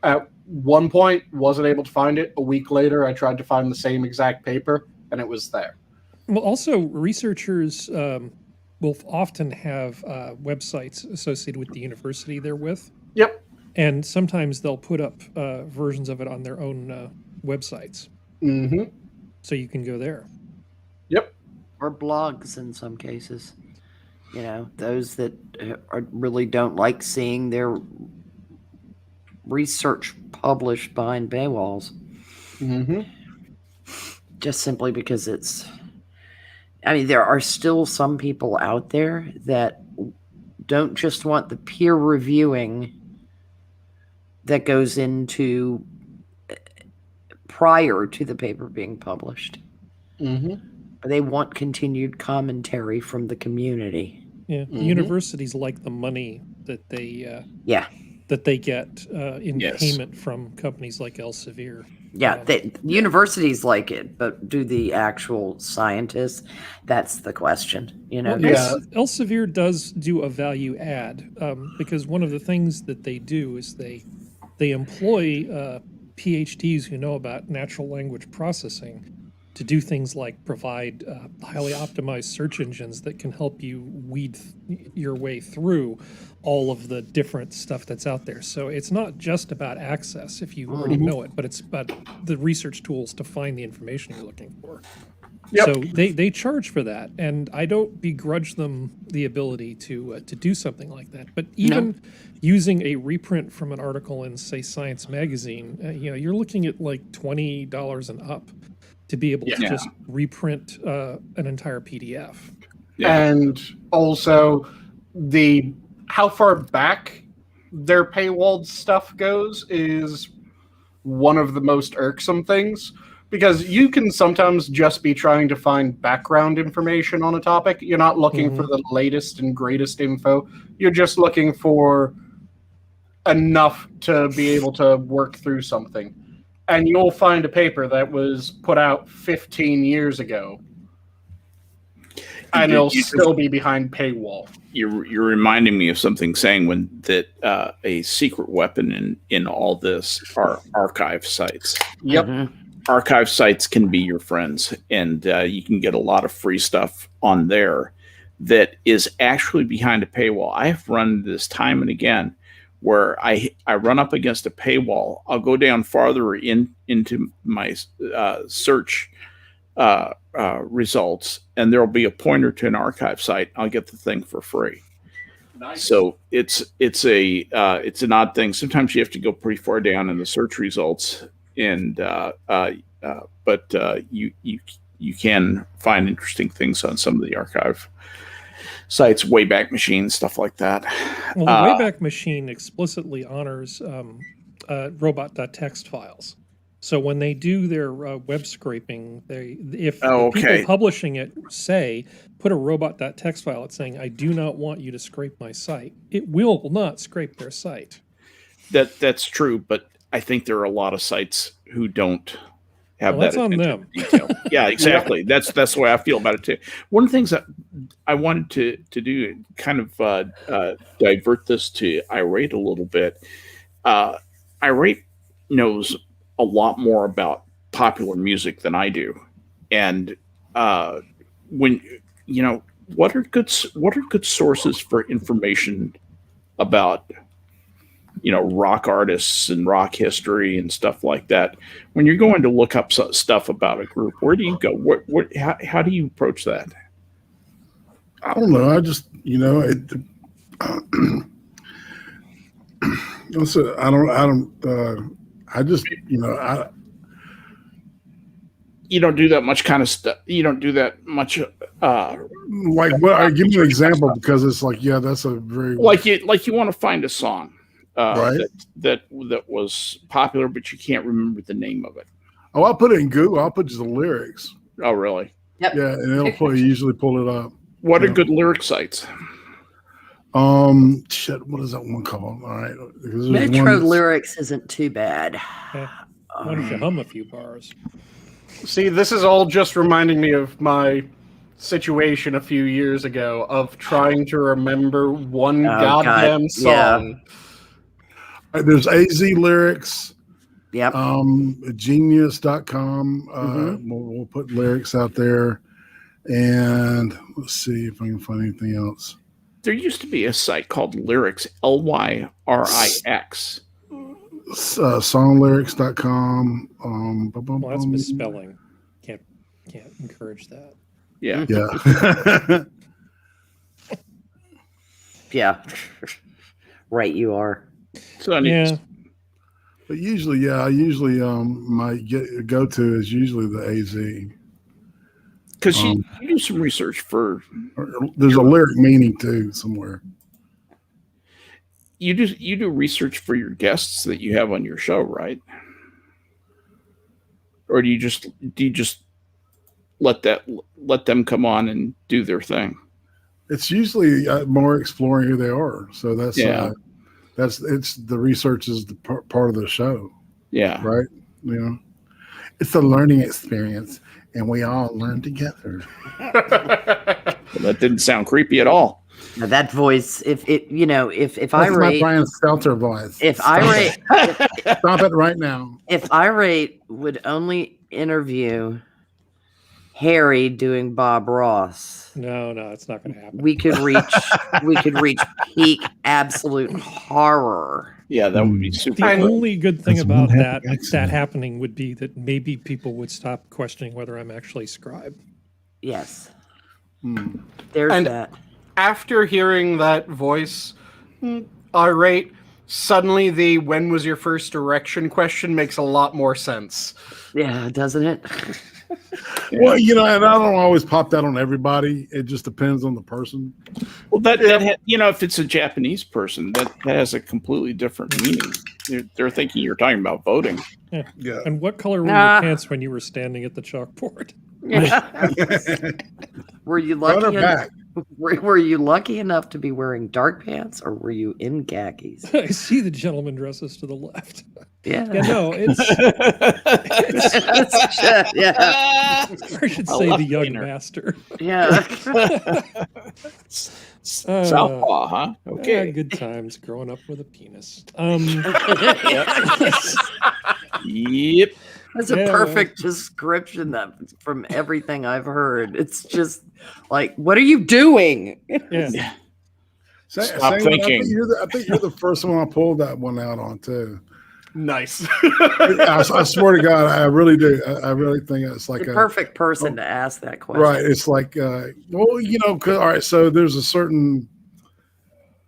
At one point, wasn't able to find it. A week later, I tried to find the same exact paper, and it was there. Well, also, researchers will often have websites associated with the university they're with. Yep. And sometimes they'll put up versions of it on their own websites. So you can go there. Yep. Or blogs in some cases. Those that really don't like seeing their research published behind paywalls. Just simply because there are still some people out there that don't just want the peer reviewing that goes into prior to the paper being published. But they want continued commentary from the community. Yeah, the universities like the money that they that they get in payment from companies like Elsevier. Yeah, the universities like it, but do the actual scientists? That's the question. Elsevier does do a value add because one of the things that they do is they employ PhDs who know about natural language processing to do things like provide highly optimized search engines that can help you weed your way through all of the different stuff that's out there. So it's not just about access if you already know it, but it's about the research tools to find the information you're looking for. So they charge for that, and I don't begrudge them the ability to do something like that. But even using a reprint from an article in, say, Science Magazine, you're looking at like $20 and up to be able to just reprint an entire PDF. And also how far back their paywalled stuff goes is one of the most irksome things, because you can sometimes just be trying to find background information on a topic. You're not looking for the latest and greatest info. You're just looking for enough to be able to work through something. And you'll find a paper that was put out 15 years ago, and it'll still be behind paywall. You're reminding me of something saying that a secret weapon in all this are archive sites. Yep. Archive sites can be your friends, and you can get a lot of free stuff on there that is actually behind a paywall. I have run this time and again where I run up against a paywall. I'll go down farther into my search results, and there'll be a pointer to an archive site. I'll get the thing for free. Nice. So it's an odd thing. Sometimes you have to go pretty far down in the search results, and but you can find interesting things on some of the archive sites, Wayback Machine, stuff like that. Well, the Wayback Machine explicitly honors robot.txt files. So when they do their web scraping, if the people publishing it say, put a robot.txt file, it's saying, I do not want you to scrape my site. It will not scrape their site. That's true, but I think there are a lot of sites who don't have that. That's on them. Detail. Yeah, exactly. That's the way I feel about it too. One of the things that I wanted to do, kind of divert this to Irate a little bit. Irate knows a lot more about popular music than I do, and when what are good sources for information about rock artists and rock history and stuff like that? When you're going to look up stuff about a group, where do you go? How do you approach that? I don't know. I just You don't do that much kind of stuff. You don't do that much. Like, what? I give you an example because it's like, yeah, that's a very like you want to find a song right? that was popular, but you can't remember the name of it. Oh, I'll put it in Google. I'll put just the lyrics. Oh, really? Yep. Yeah, and it'll usually pull it up. What are good lyric sites? Shit, what is that one called? All right, Metro Lyrics isn't too bad. Why don't you hum a few bars? See, this is all just reminding me of my situation a few years ago of trying to remember one goddamn song. Yeah. There's AZ Lyrics. Yep. Genius.com. We'll put lyrics out there. And let's see if I can find anything else. There used to be a site called Lyrics, Lyrix. Songlyrics.com. Well, that's misspelling. Can't encourage that. Yeah. Yeah. Yeah. Right, you are. So Yeah. But usually, my go-to is usually the AZ. Because you do some research for. There's a lyric meaning too somewhere. You do research for your guests that you have on your show, right? Or do you just let them come on and do their thing? It's usually more exploring who they are. So that's it's the research is the part of the show. Yeah. Right. It's a learning experience, and we all learn together. Well, that didn't sound creepy at all. Now that voice, if That's Irate, my Brian Stelter voice. if Irate, Stop it right now. if Irate would only interview Harry doing Bob Ross, No, it's not going to happen. we could reach peak absolute horror. Yeah, that would be super. The only good thing That's about one that happy accident. happening would be that maybe people would stop questioning whether I'm actually Scribe. Yes. There's And- that. After hearing that voice, Irate, suddenly the when was your first erection question makes a lot more sense. Yeah, doesn't it? Well, and I don't always pop that on everybody. It just depends on the person. Well, if it's a Japanese person, that has a completely different meaning. They're thinking you're talking about voting. Yeah. And what color were Nah. your pants when you were standing at the chalkboard? Were you Front or lucky? back? Were you lucky enough to be wearing dark pants, or were you in khakis? I see the gentleman dresses to the left. Yeah. Yeah, no, it's yeah. I should I say love the young Wiener. master. Yeah. Southpaw, huh? Okay. Good times growing up with a penis. Yep. That's a Yeah. perfect description from everything I've heard. It's just like, what are you doing? Yeah. Stop I thinking. think you're the first one I pulled that one out on too. Nice. I swear to God, I really do. I really think it's like The perfect person to ask that question. right. It's like, well, you know, 'cause, all right. So there's a certain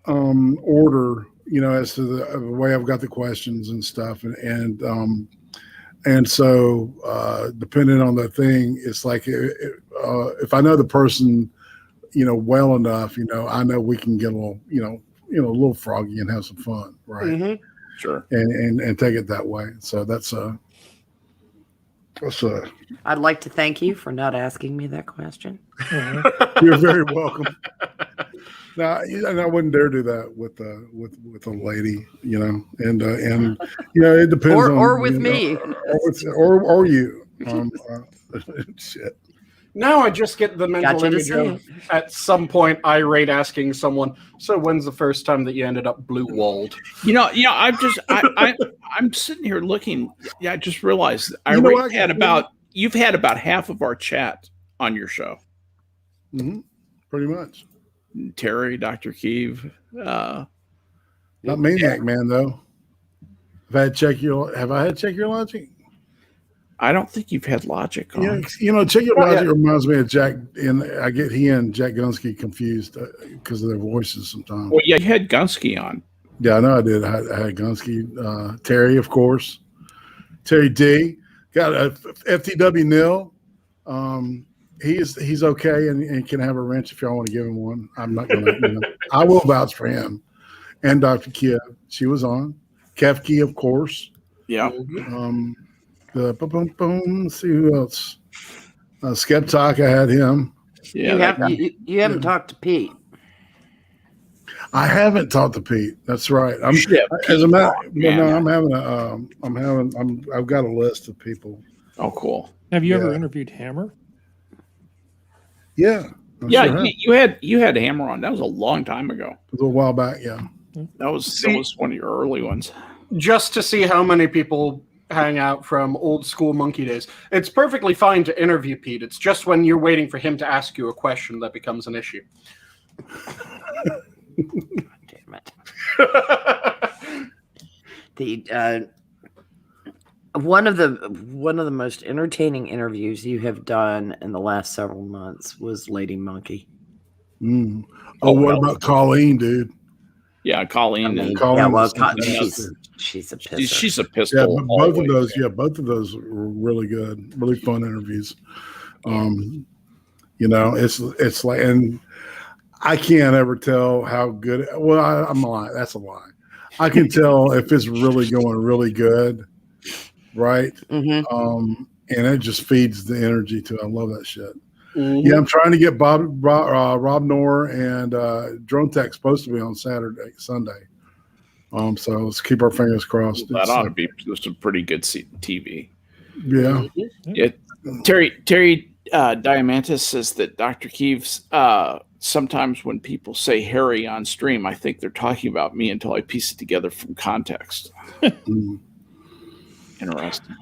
order, you know, as to the way I've got the questions and stuff, and so depending on the thing, it's like if I know the person, you know, well enough, you know, I know we can get a little, a little froggy and have some fun, right? Mhm. Sure. And take it that way. So that's I'd like to thank you for not asking me that question. you're very welcome. Now, and I wouldn't dare do that with a lady, you know, and you know, it depends on Or with you me. know, or you. Shit. Now I just get the mental Got you to image say of at some point Irate asking someone, "So when's the first time that you ended up blue walled?" I'm sitting here looking. Yeah, I just realized You know what? you've had about half of our chat on your show. Mm-hmm. Pretty much. Terry, Dr. Keeve. Not Maniac Man though. Have I had check your logic? I don't think you've had Logic on. Yeah, you know, check your logic reminds me of Jack, and I get he and Jack Gunsky confused because of their voices sometimes. Well, yeah, you had Gunsky on. Yeah, I know I did. I had Gunsky, Terry, of course, Terry D. Got a FTW Nil. He's okay and can have a wrench if y'all want to give him one. I'm not going to. I will vouch for him. And Dr. Kia, she was on. Kefki, of course. Yeah. Let's see who else. Skep Tock, I had him. Yeah. You haven't talked to Pete. I haven't talked to Pete. That's right. As a matter, I've got a list of people. Oh, cool. Have you ever interviewed Hammer? Yeah. You had Hammer on. That was a long time ago. It was a while back. Yeah. That was one of your early ones. Just to see how many people hang out from old school monkey days. It's perfectly fine to interview Pete. It's just when you're waiting for him to ask you a question that becomes an issue. Damn it. One of the most entertaining interviews you have done in the last several months was Lady Monkey. Mm. Oh, what about Colleen, dude? Yeah, Colleen. She's a pisser. She's a pistol. Yeah, both of those were really good, really fun interviews. You know, it's like, and I can't ever tell how good. Well, I'm lying. That's a lie. I can tell if it's really going really good, right? Mm-hmm. And it just feeds the energy too. I love that shit. Mm-hmm. Yeah, I'm trying to get Rob Knorr and Drone Tech supposed to be on Sunday. So let's keep our fingers crossed. That ought to be some pretty good TV. Yeah. Terry Diamantis says that Dr. Keeves, sometimes when people say Harry on stream, I think they're talking about me until I piece it together from context. Interesting.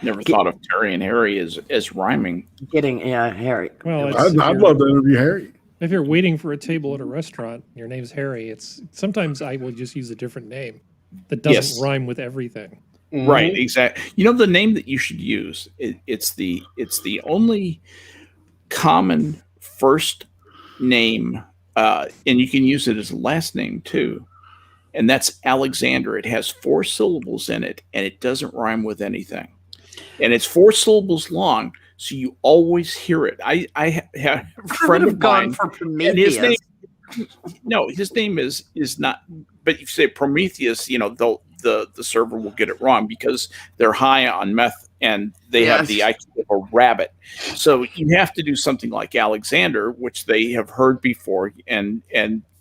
Never thought of Terry and Harry as rhyming. Harry. Well, I'd love to interview Harry. If you're waiting for a table at a restaurant, your name's Harry. It's sometimes I will just use a different name that doesn't rhyme with everything. Right, exactly. You know the name that you should use. It's the only common first name, and you can use it as a last name too. And that's Alexander. It has 4 syllables in it, and it doesn't rhyme with anything. And it's 4 syllables long, so you always hear it. I have a friend of mine. For Prometheus. His name is not. But if you say Prometheus, you know the server will get it wrong because they're high on meth and they have the IQ of a rabbit. So you have to do something like Alexander, which they have heard before and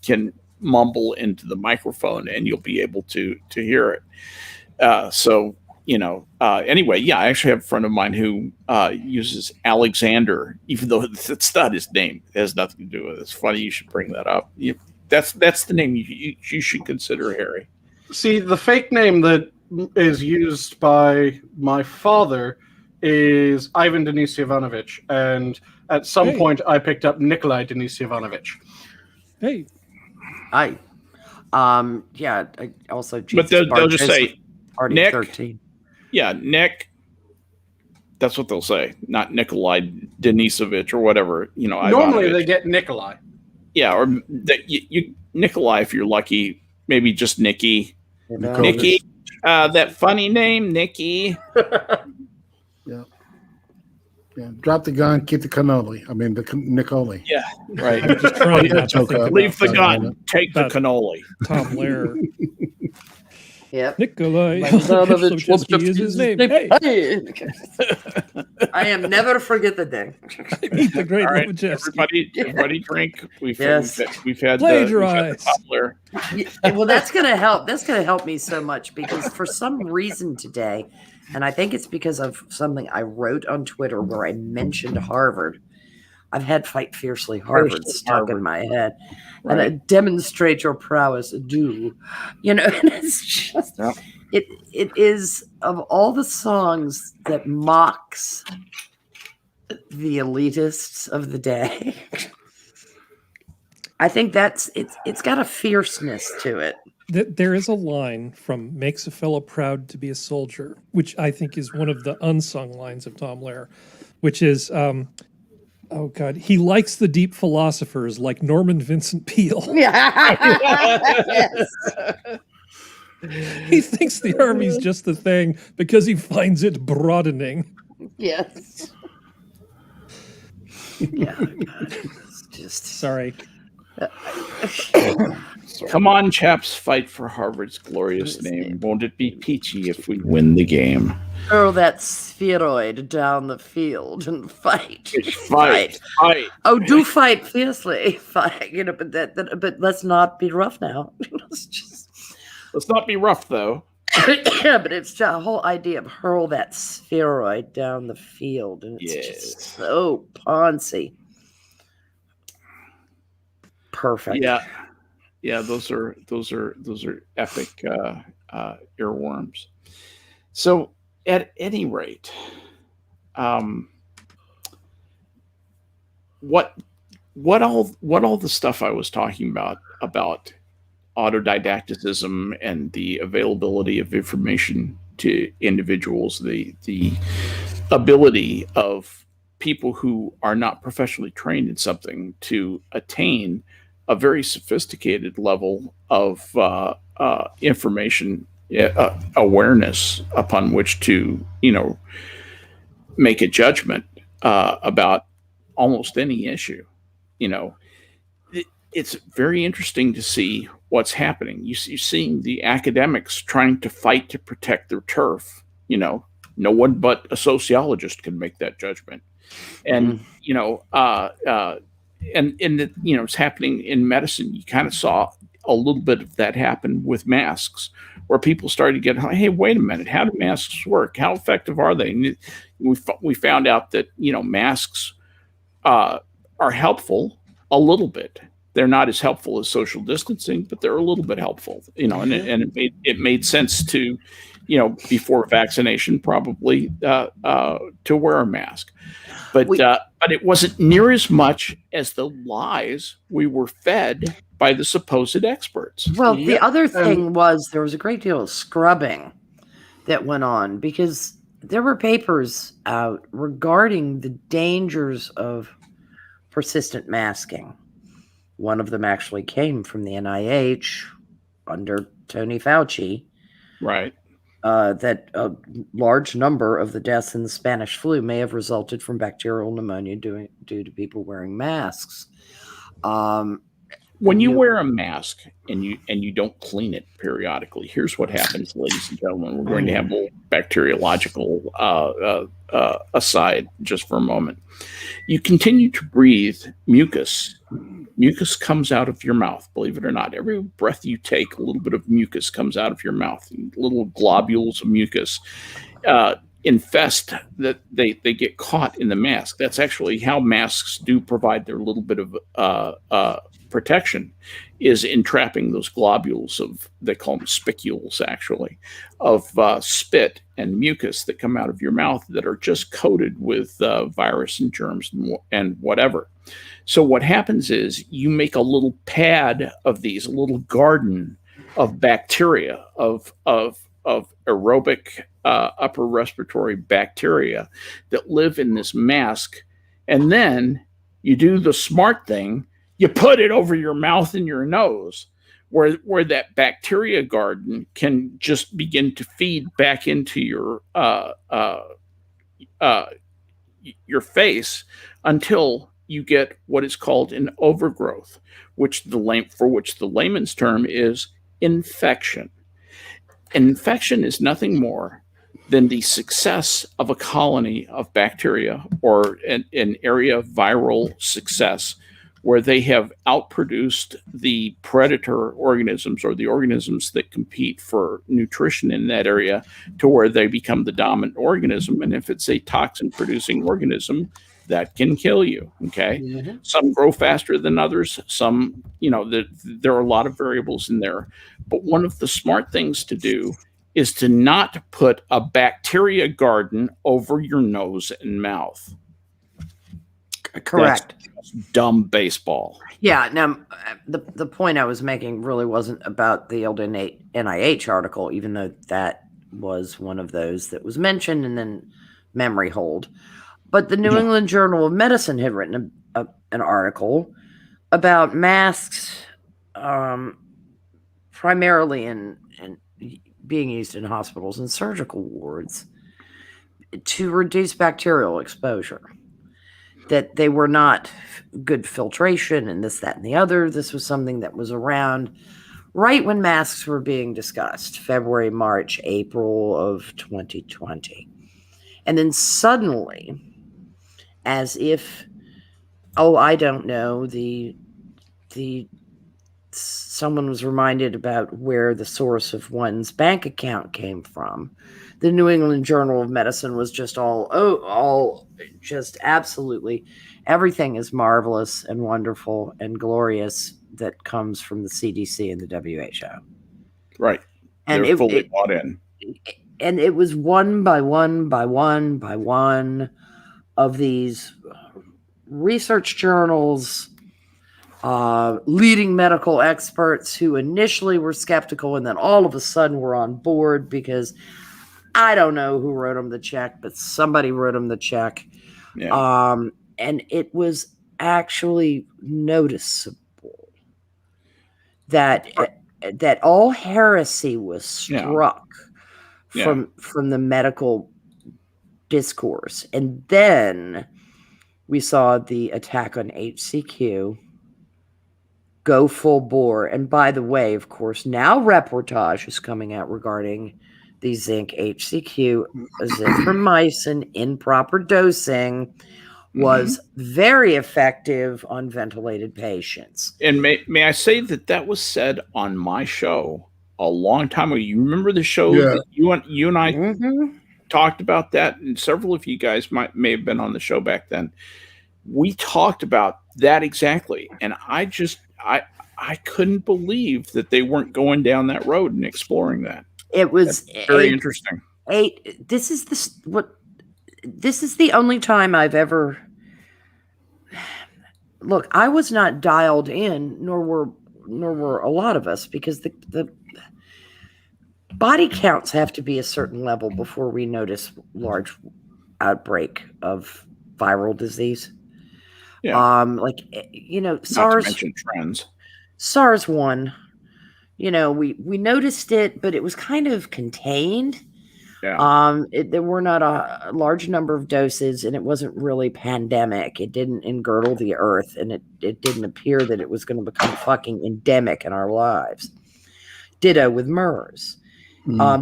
can mumble into the microphone, and you'll be able to hear it. Anyway, I actually have a friend of mine who uses Alexander, even though it's not his name. It has nothing to do with it. It's funny you should bring that up. That's the name you should consider, Harry. See, the fake name that is used by my father is Ivan Denis Ivanovich, and at some point I picked up Nikolai Denis Ivanovich. Hey. I also but they'll just say Party Nick. 13. Yeah, Nick. That's what they'll say, not Nikolai Denisovich or whatever. Normally Ivanovich. they get Nikolai. Yeah, or you Nikolai if you're lucky. Maybe just Nikki. Nikki, that funny name, Nikki. Yeah, drop the gun, keep the cannoli. I mean, the Nicoli. Yeah, right. I'm just trying not to think about Leave the that. gun, take the About- cannoli. Tom Lair. Yep. Nikolai Bogdanovich Slochevsky is his name. Hey, I am never forget the day. meet the great All right, Slochevsky. everybody drink. We've had Plagiarize. Tom Lair. Well, that's gonna help. That's gonna help me so much because for some reason today, and I think it's because of something I wrote on Twitter where I mentioned Harvard. I've had Fight Fiercely Harvard stuck in my head. Right. And demonstrate your prowess, do. And it's just, it is of all the songs that mocks the elitists of the day. I think it's got a fierceness to it. There is a line from Makes a Fellow Proud to Be a Soldier, which I think is one of the unsung lines of Tom Lair, which is, oh God, he likes the deep philosophers like Norman Vincent Peale. Yes. He thinks the army's just the thing because he finds it broadening. Yes. Yeah. It's just Sorry. Come on, chaps, fight for Harvard's glorious name. Won't it be peachy if we win the game? throw that spheroid down the field and fight. Fight. Oh, do fight fiercely. Fight, but let's not be rough now. Let's not be rough, though. Yeah, but it's the whole idea of hurl that spheroid down the field, and it's just so poncy. Perfect. Yeah. Those are epic earworms. So, at any rate, what all the stuff I was talking about autodidacticism and the availability of information to individuals, the ability of people who are not professionally trained in something to attain a very sophisticated level of information awareness upon which to make a judgment about almost any issue. It's very interesting to see what's happening. You're seeing the academics trying to fight to protect their turf. No one but a sociologist can make that judgment. And it's happening in medicine. You kind of saw a little bit of that happen with masks, where people started to get, hey, wait a minute, how do masks work? How effective are they? And we found out that masks are helpful a little bit. They're not as helpful as social distancing, but they're a little bit helpful. And it made sense to, before vaccination, probably to wear a mask. But it wasn't near as much as the lies we were fed by the supposed experts. Well, the other thing was there was a great deal of scrubbing that went on because there were papers out regarding the dangers of persistent masking. One of them actually came from the NIH under Tony Fauci. Right. That a large number of the deaths in the Spanish flu may have resulted from bacterial pneumonia due to people wearing masks. When you wear a mask and you don't clean it periodically, here's what happens, ladies and gentlemen. We're going to have a little bacteriological aside just for a moment. You continue to breathe mucus. Mucus comes out of your mouth, believe it or not. Every breath you take, a little bit of mucus comes out of your mouth. Little globules of mucus infest that they get caught in the mask. That's actually how masks do provide their little bit of protection, is entrapping those globules of, they call them spicules actually, of spit and mucus that come out of your mouth that are just coated with virus and germs and whatever. So what happens is you make a little pad of these, a little garden of bacteria, of aerobic upper respiratory bacteria that live in this mask. And then you do the smart thing, you put it over your mouth and your nose, where that bacteria garden can just begin to feed back into your face until you get what is called an overgrowth, for which the layman's term is infection. An infection is nothing more than the success of a colony of bacteria, or an area of viral success, where they have outproduced the predator organisms, or the organisms that compete for nutrition in that area, to where they become the dominant organism. And if it's a toxin producing organism, that can kill you. Okay. Mm-hmm. Some grow faster than others. Some, there are a lot of variables in there. But one of the smart things to do is to not put a bacteria garden over your nose and mouth. Correct. That's dumb baseball. Yeah. Now, the point I was making really wasn't about the old NIH article, even though that was one of those that was mentioned and then memory hold. But the New England Journal of Medicine had written an article about masks, primarily in being used in hospitals and surgical wards, to reduce bacterial exposure. That they were not good filtration and this, that, and the other. This was something that was around right when masks were being discussed, February, March, April of 2020. And then suddenly, as if, I don't know, someone was reminded about where the source of one's bank account came from. The New England Journal of Medicine was just just absolutely everything is marvelous and wonderful and glorious that comes from the CDC and the WHO. Right. And they're fully bought in. And it was one by one of these research journals, leading medical experts who initially were skeptical and then all of a sudden were on board, because I don't know who wrote them the check, but somebody wrote them the check. Yeah. And it was actually noticeable that all heresy was struck from the medical discourse. And then we saw the attack on HCQ go full bore. And by the way, of course, now reportage is coming out regarding the zinc HCQ, azithromycin in proper dosing, was very effective on ventilated patients. And may I say that was said on my show a long time ago. You remember the show that you and I talked about that, and several of you guys may have been on the show back then. We talked about that exactly, and I couldn't believe that they weren't going down that road and exploring that. It was very interesting. This is the only time I've ever look. I was not dialed in, nor were a lot of us, because the body counts have to be a certain level before we notice large outbreak of viral disease. Yeah. SARS. Not to mention trends. SARS 1. We noticed it, but it was kind of contained. Yeah. There were not a large number of doses, and it wasn't really pandemic. It didn't engirdle the earth, and it didn't appear that it was going to become fucking endemic in our lives. Ditto with MERS.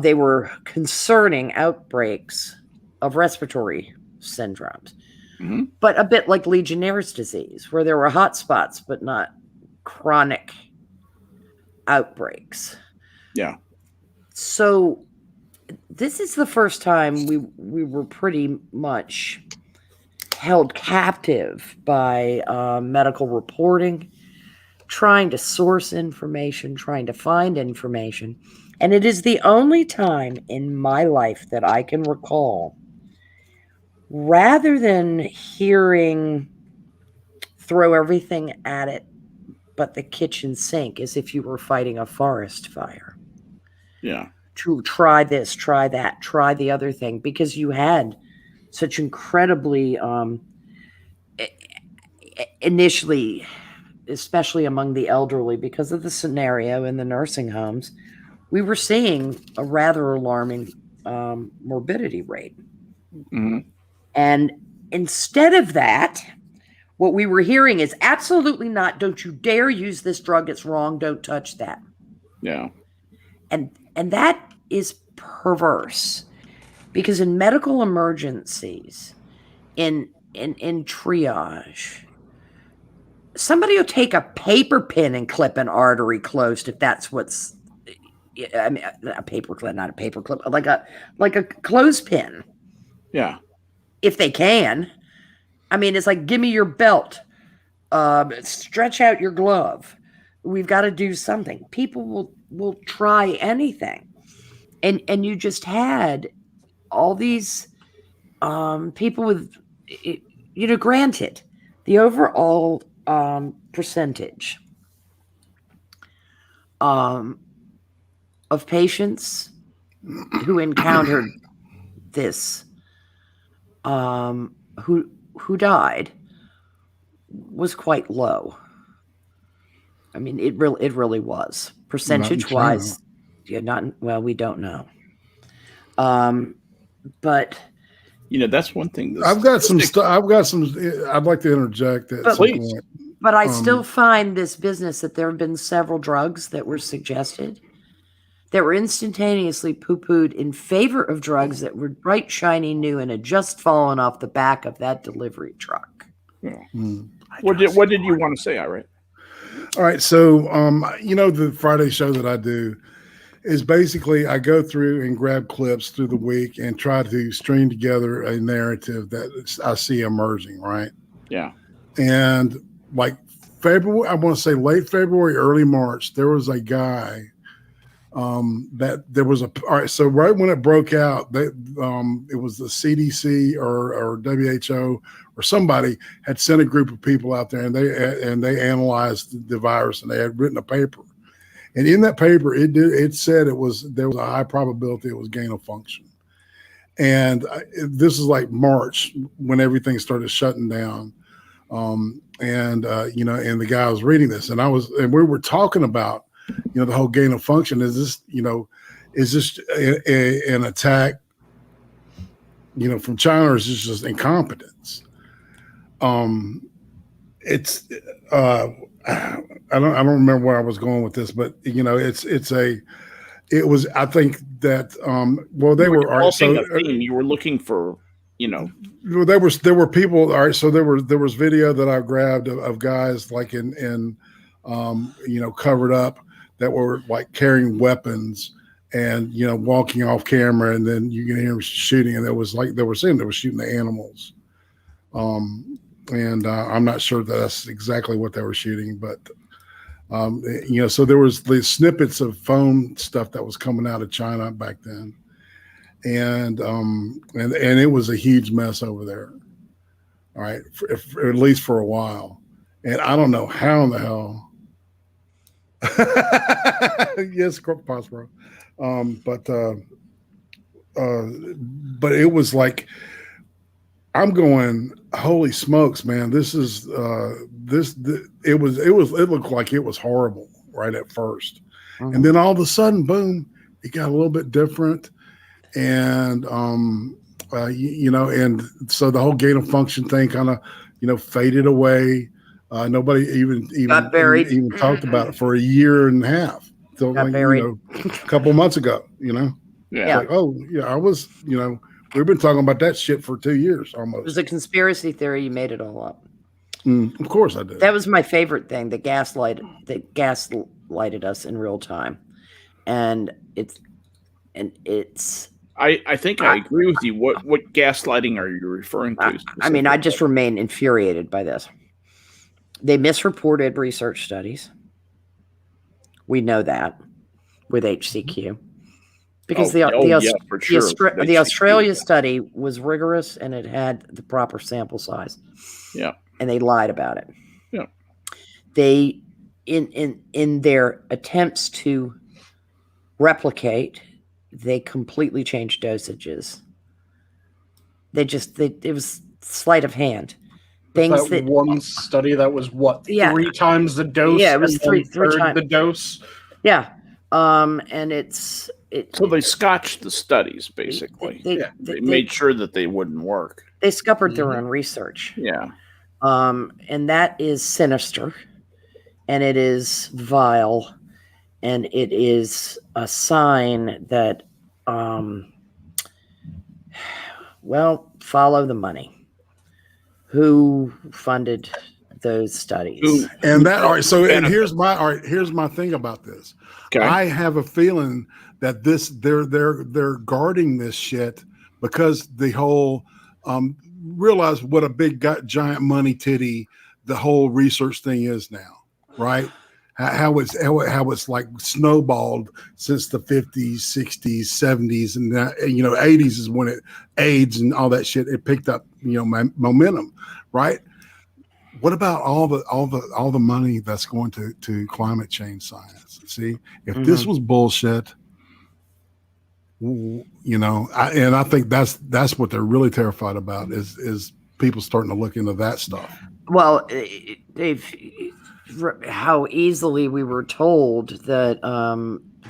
They were concerning outbreaks of respiratory syndromes, but a bit like Legionnaire's disease, where there were hot spots, but not chronic outbreaks. Yeah. So this is the first time we were pretty much held captive by medical reporting, trying to source information, trying to find information. And it is the only time in my life that I can recall, rather than hearing throw everything at it but the kitchen sink, as if you were fighting a forest fire. Yeah. to try this, try that, try the other thing, because you had such incredibly initially, especially among the elderly, because of the scenario in the nursing homes, we were seeing a rather alarming morbidity rate. Mhm. And instead of that, what we were hearing is absolutely not. Don't you dare use this drug. It's wrong. Don't touch that. Yeah. And that is perverse, because in medical emergencies, in triage, somebody will take a paper pin and clip an artery closed if that's what's. I mean, a paper clip, not a paper clip, like a clothespin, Yeah. if they can. I mean, it's like, give me your belt, stretch out your glove. We've got to do something. People will try anything, and you just had all these people with, granted, the overall percentage of patients who encountered this, who died, was quite low. I mean, it really was, percentage wise. Yeah, we don't know. But that's one thing. I've got some stuff. I'd like to interject at some point. But I still find this business that there have been several drugs that were suggested that were instantaneously poo-pooed in favor of drugs that were bright, shiny, new, and had just fallen off the back of that delivery truck. Yeah. What did you want to say, Irate? All right. So, the Friday show that I do is basically I go through and grab clips through the week and try to string together a narrative that I see emerging, right? Yeah. And like February, I want to say late February, early March, there was a guy that there was all right. So right when it broke out, it was the CDC or WHO or somebody had sent a group of people out there, and they analyzed the virus, and they had written a paper. And in that paper, it said there was a high probability it was gain of function. And this is like March when everything started shutting down. And the guy was reading this, and we were talking about, the whole gain of function. Is this an attack, from China, or is this just incompetence? It's I don't remember where I was going with this, but I think that they were all right. So you were looking for, there were people. All right, so there was video that I grabbed of guys like in covered up that were like carrying weapons and walking off camera, and then you can hear them shooting, and it was like they were saying they were shooting the animals. And I'm not sure that that's exactly what they were shooting, but so there was the snippets of phone stuff that was coming out of China back then, and it was a huge mess over there. All right, at least for a while, and I don't know how in the hell. Yes, Prospero. But it was like, I'm going, holy smokes, man! This is it looked like it was horrible right at first, and then all of a sudden, boom, it got a little bit different, and and so the whole gain of function thing kind of faded away. Nobody even talked about it for a year and a half. So a couple months ago, Yeah. Like, oh yeah, I was, we've been talking about that shit for 2 years almost. It was a conspiracy theory. You made it all up. Of course I did. That was my favorite thing. That gaslighted us in real time, and it's. I think I agree with you. What gaslighting are you referring to? I mean, I just remain infuriated by this. They misreported research studies. We know that with HCQ. Because the Australia study was rigorous, and it had the proper sample size. Yeah. And they lied about it. Yeah. They in their attempts to replicate they completely changed dosages. It was sleight of hand. Things that one study that was what, Yeah. 3 times the dose? Yeah, it was and three third the times. dose. Yeah. And So they scotched the studies, basically. They made sure that they wouldn't work. They scuppered their own research. Yeah. And that is sinister, and it is vile, and it is a sign that, well, follow the money. Who funded those studies? And that, all right. So, and here's my thing about this. Okay. I have a feeling that they're guarding this shit because the whole realize what a big giant money titty the whole research thing is now, right? How it's like snowballed since the 50s, 60s, 70s, and 80s is when AIDS and all that shit, it picked up momentum, right? What about all the money that's going to climate change science? See, if this was bullshit, I think that's what they're really terrified about is people starting to look into that stuff. Well, how easily we were told that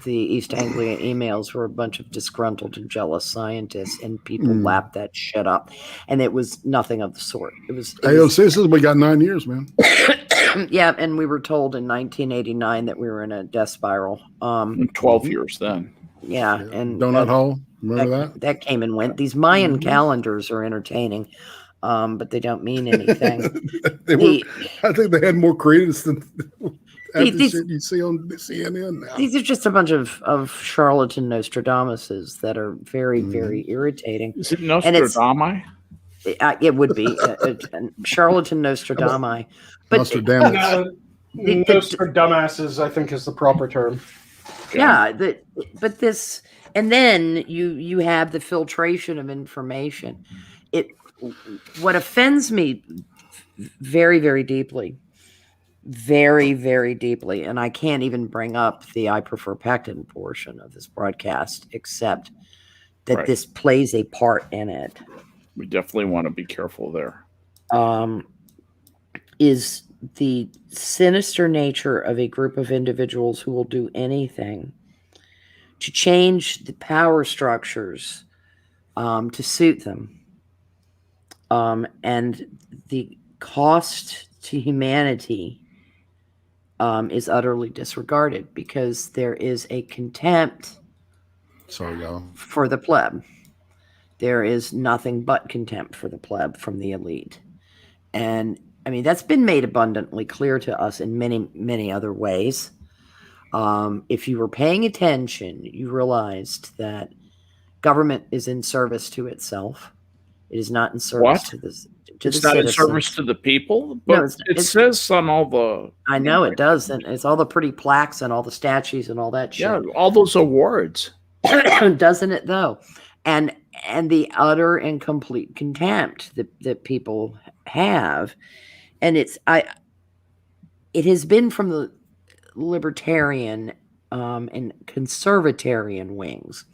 the East Anglia emails were a bunch of disgruntled and jealous scientists, and people lapped that shit up, and it was nothing of the sort. It was we got 9 years, man. Yeah, and we were told in 1989 that we were in a death spiral. 12 years then. Yeah, and Donut Hole. Remember that? That came and went. These Mayan calendars are entertaining, but they don't mean anything. I think they had more credence than shit you see on CNN now. These are just a bunch of charlatan Nostradamuses that are very, very irritating. Is it Nostradamus? It would be charlatan Nostradamus. But Nostradamus. Nostradamuses, I think, is the proper term. Yeah, but this, and then you have the filtration of information. What offends me very, very deeply, very, very deeply, and I can't even bring up the I prefer pectin portion of this broadcast, except that this plays a part in it. We definitely want to be careful there. Is the sinister nature of a group of individuals who will do anything to change the power structures to suit them. And the cost to humanity is utterly disregarded because there is a contempt for the pleb. There is nothing but contempt for the pleb from the elite. And I mean, that's been made abundantly clear to us in many, many other ways. If you were paying attention, you realized that government is in service to itself. It is not in service to this. It's not in service to the people, but no, it says on all the. I know it does, and it's all the pretty plaques and all the statues and all that shit. Yeah, all those awards. Doesn't it though? And the utter and complete contempt that people have. And it has been from the libertarian and conservatarian wings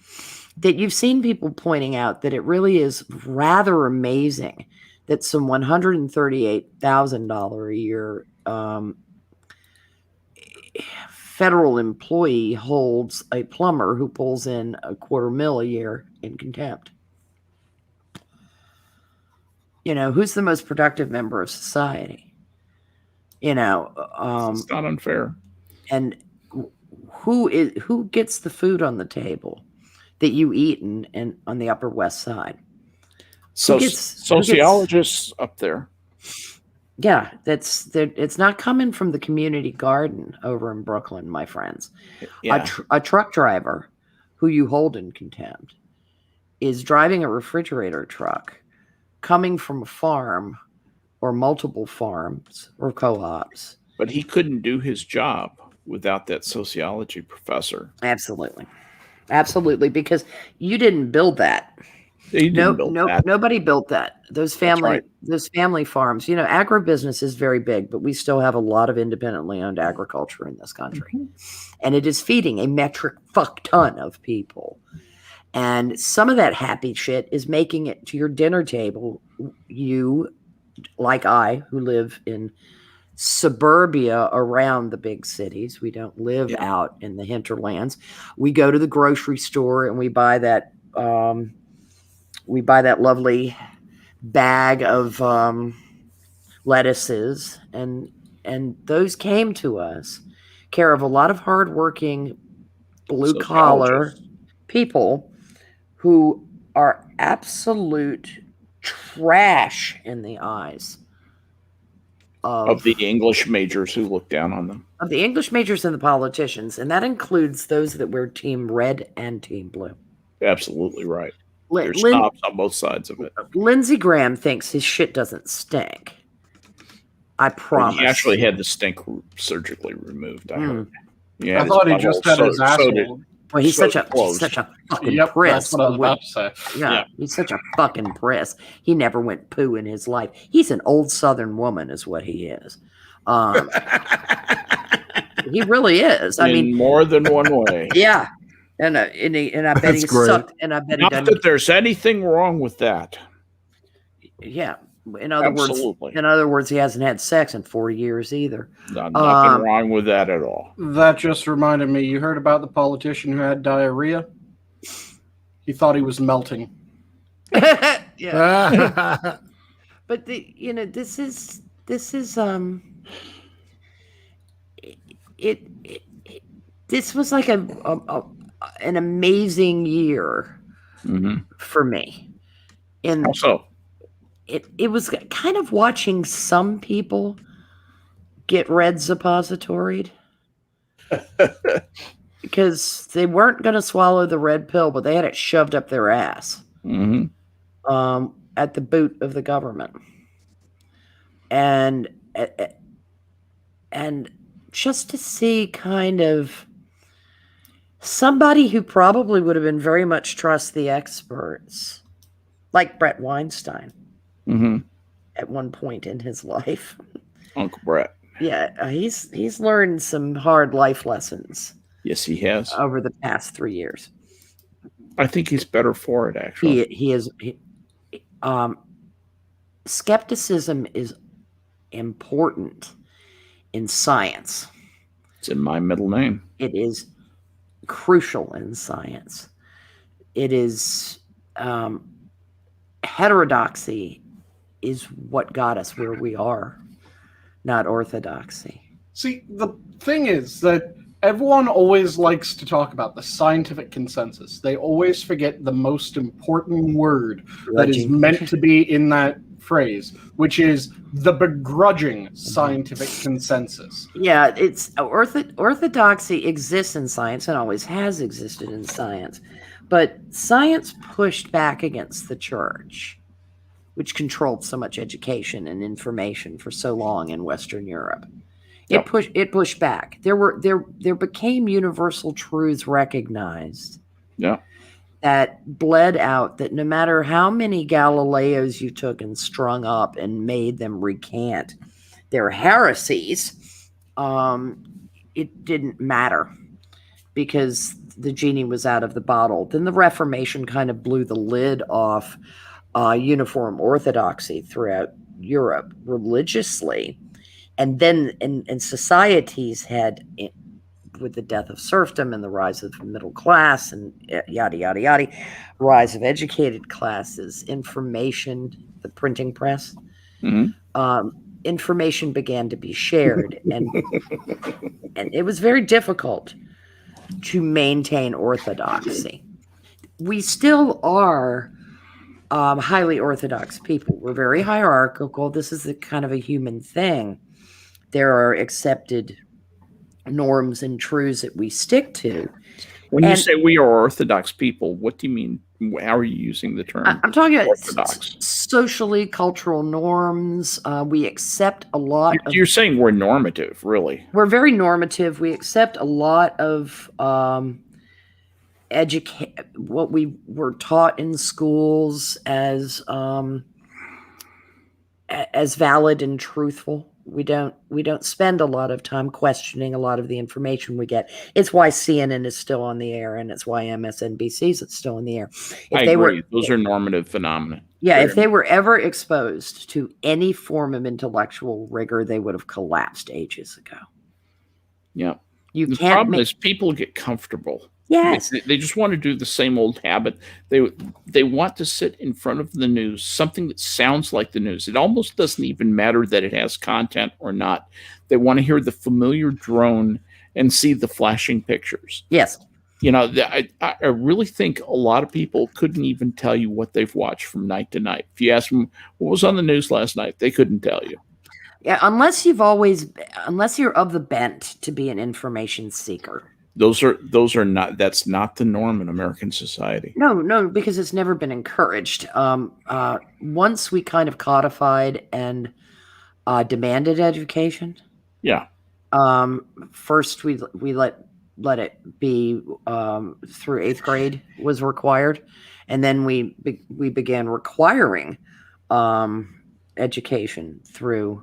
that you've seen people pointing out that it really is rather amazing that some $138,000 a year federal employee holds a plumber who pulls in $250,000 a year in contempt. Who's the most productive member of society? It's not unfair. And who gets the food on the table that you eat in on the Upper West Side? Sociologists up there. Yeah, it's not coming from the community garden over in Brooklyn, my friends. Yeah. A truck driver who you hold in contempt is driving a refrigerator truck coming from a farm or multiple farms or co-ops. But he couldn't do his job without that sociology professor. Absolutely. Absolutely, because you didn't build that. Nobody built that. Those family farms, agribusiness is very big, but we still have a lot of independently owned agriculture in this country. And it is feeding a metric fuck ton of people. And some of that happy shit is making it to your dinner table. You, like I, who live in suburbia around the big cities, we don't live out in the hinterlands. We go to the grocery store and we buy that lovely bag of lettuces, and those came to us care of a lot of hardworking blue collar people who are absolute trash in the eyes of the English majors who look down on them. Of the English majors and the politicians, and that includes those that wear team red and team blue. Absolutely right. There's snobs on both sides of it. Lindsey Graham thinks his shit doesn't stink. I promise. He actually had the stink surgically removed. I heard. Yeah, I thought he just had his asshole. Well, he's such a fucking priss. That's what I was about to say. Yeah, he's such a fucking priss. He never went poo in his life. He's an old Southern woman, is what he is. He really is. I mean, more than one way. Yeah, and I bet he sucked. And I bet not that there's anything wrong with that. Yeah. In other words, he hasn't had sex in 40 years either. Nothing wrong with that at all. That just reminded me. You heard about the politician who had diarrhea? He thought he was melting. Yeah. But this is this was like an amazing year for me. How so? It was kind of watching some people get red suppositoried because they weren't going to swallow the red pill, but they had it shoved up their ass at the boot of the government. And just to see kind of somebody who probably would have been very much trust the experts, like Brett Weinstein. At one point in his life, Uncle Brett. Yeah, he's learned some hard life lessons. Yes, he has over the past 3 years. I think he's better for it. Actually, he is. Skepticism is important in science. It's in my middle name. It is crucial in science. It is heterodoxy. Is what got us where we are, not orthodoxy. See, the thing is that everyone always likes to talk about the scientific consensus. They always forget the most important word that is meant to be in that phrase, which is the begrudging scientific consensus. Yeah, it's orthodoxy exists in science and always has existed in science, but science pushed back against the church, which controlled so much education and information for so long in Western Europe. It pushed back. There became universal truths recognized. Yeah. That bled out, that no matter how many Galileos you took and strung up and made them recant their heresies, it didn't matter because the genie was out of the bottle. Then the Reformation kind of blew the lid off uniform orthodoxy throughout Europe religiously. And then in societies had, with the death of serfdom and the rise of the middle class and yada, yada, yada, rise of educated classes, information, the printing press, information began to be shared. And it was very difficult to maintain orthodoxy. We still are highly orthodox people. We're very hierarchical. This is kind of a human thing. There are accepted norms and truths that we stick to. When you say we are orthodox people, what do you mean? How are you using the term? I'm talking about orthodox. Socially, cultural norms. We accept a lot. You're saying we're normative, really. We're very normative. We accept a lot of what we were taught in schools as valid and truthful. we don't spend a lot of time questioning a lot of the information we get. It's why CNN is still on the air, and it's why MSNBC is still in the air. If I they agree. were, Those are normative phenomena. yeah, Very if they were ever exposed to any form of intellectual rigor, they would have collapsed ages ago. Yeah. You The can't problem make, is people get comfortable. yes, They just want to do the same old habit. They want to sit in front of the news, something that sounds like the news. It almost doesn't even matter that it has content or not. They want to hear the familiar drone and see the flashing pictures. yes. You know, I really think a lot of people couldn't even tell you what they've watched from night to night. If you ask them what was on the news last night, they couldn't tell you. Yeah, unless you're of the bent to be an information seeker. Those are not. That's not the norm in American society. No, because it's never been encouraged. Once we kind of codified and demanded education. Yeah. First we let it be through 8th grade was required, and then we began requiring education through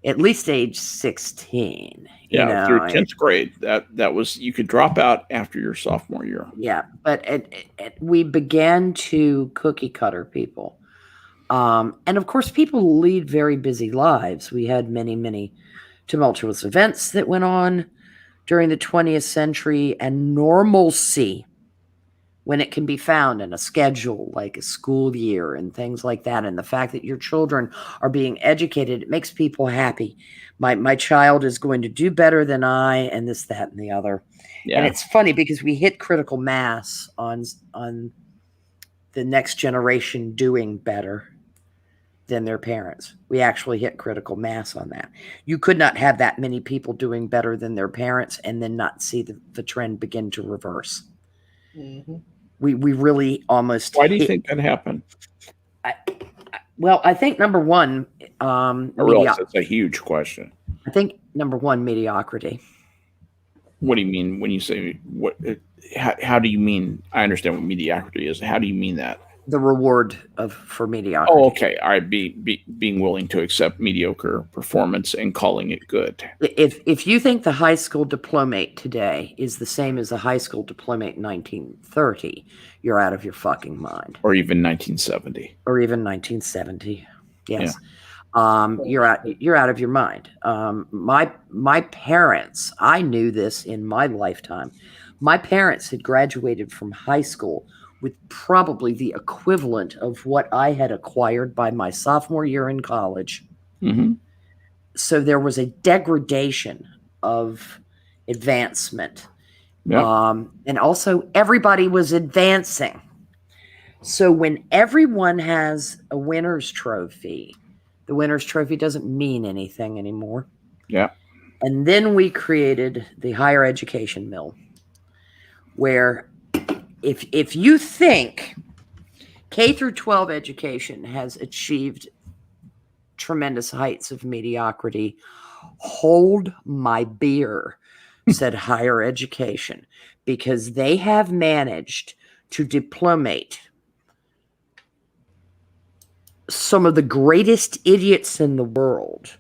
at least age 16. Yeah, through 10th grade. That was, you could drop out after your sophomore year. Yeah, but we began to cookie cutter people. And of course, people lead very busy lives. We had many, many tumultuous events that went on during the 20th century, and normalcy, when it can be found in a schedule like a school year and things like that, and the fact that your children are being educated, it makes people happy. My child is going to do better than I, and this, that, and the other. Yeah. And it's funny because we hit critical mass on the next generation doing better than their parents. We actually hit critical mass on that. You could not have that many people doing better than their parents and then not see the trend begin to reverse. Mm-hmm. We really almost. Why do you think that happened? I think number one, that's a huge question. I think number one, mediocrity. What do you mean when you say what? How do you mean? I understand what mediocrity is. How do you mean that? The reward for mediocrity. Oh, okay. All right. Being willing to accept mediocre performance and calling it good. If you think the high school diplomate today is the same as the high school diplomate in 1930, you're out of your fucking mind. Or even 1970. Or even 1970. Yes. Yeah. You're out of your mind. My parents, I knew this in my lifetime. My parents had graduated from high school with probably the equivalent of what I had acquired by my sophomore year in college. Mm-hmm. So there was a degradation of advancement. Yep. And also everybody was advancing. So when everyone has a winner's trophy, the winner's trophy doesn't mean anything anymore. Yeah. And then we created the higher education mill, where if you think K through 12 education has achieved tremendous heights of mediocrity, hold my beer, said higher education, because they have managed to diplomate some of the greatest idiots in the world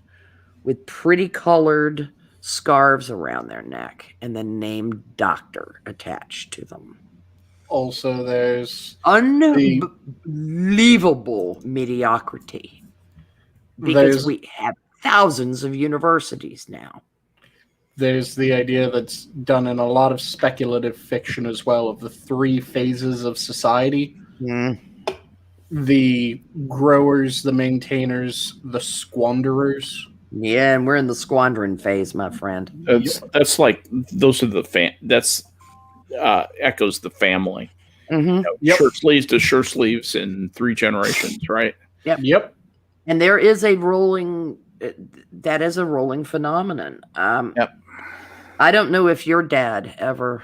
with pretty colored scarves around their neck and the name doctor attached to them. Also, there's unbelievable mediocrity because we have thousands of universities now. There's the idea that's done in a lot of speculative fiction as well of the 3 phases of society. Mm. The growers, the maintainers, the squanderers. Yeah, and we're in the squandering phase, my friend. That's like, those are the that's echoes the family. Mm-hmm. Shirt sleeves to shirt sleeves in 3 generations, right? Yep. And there is a rolling phenomenon. Yep. I don't know if your dad ever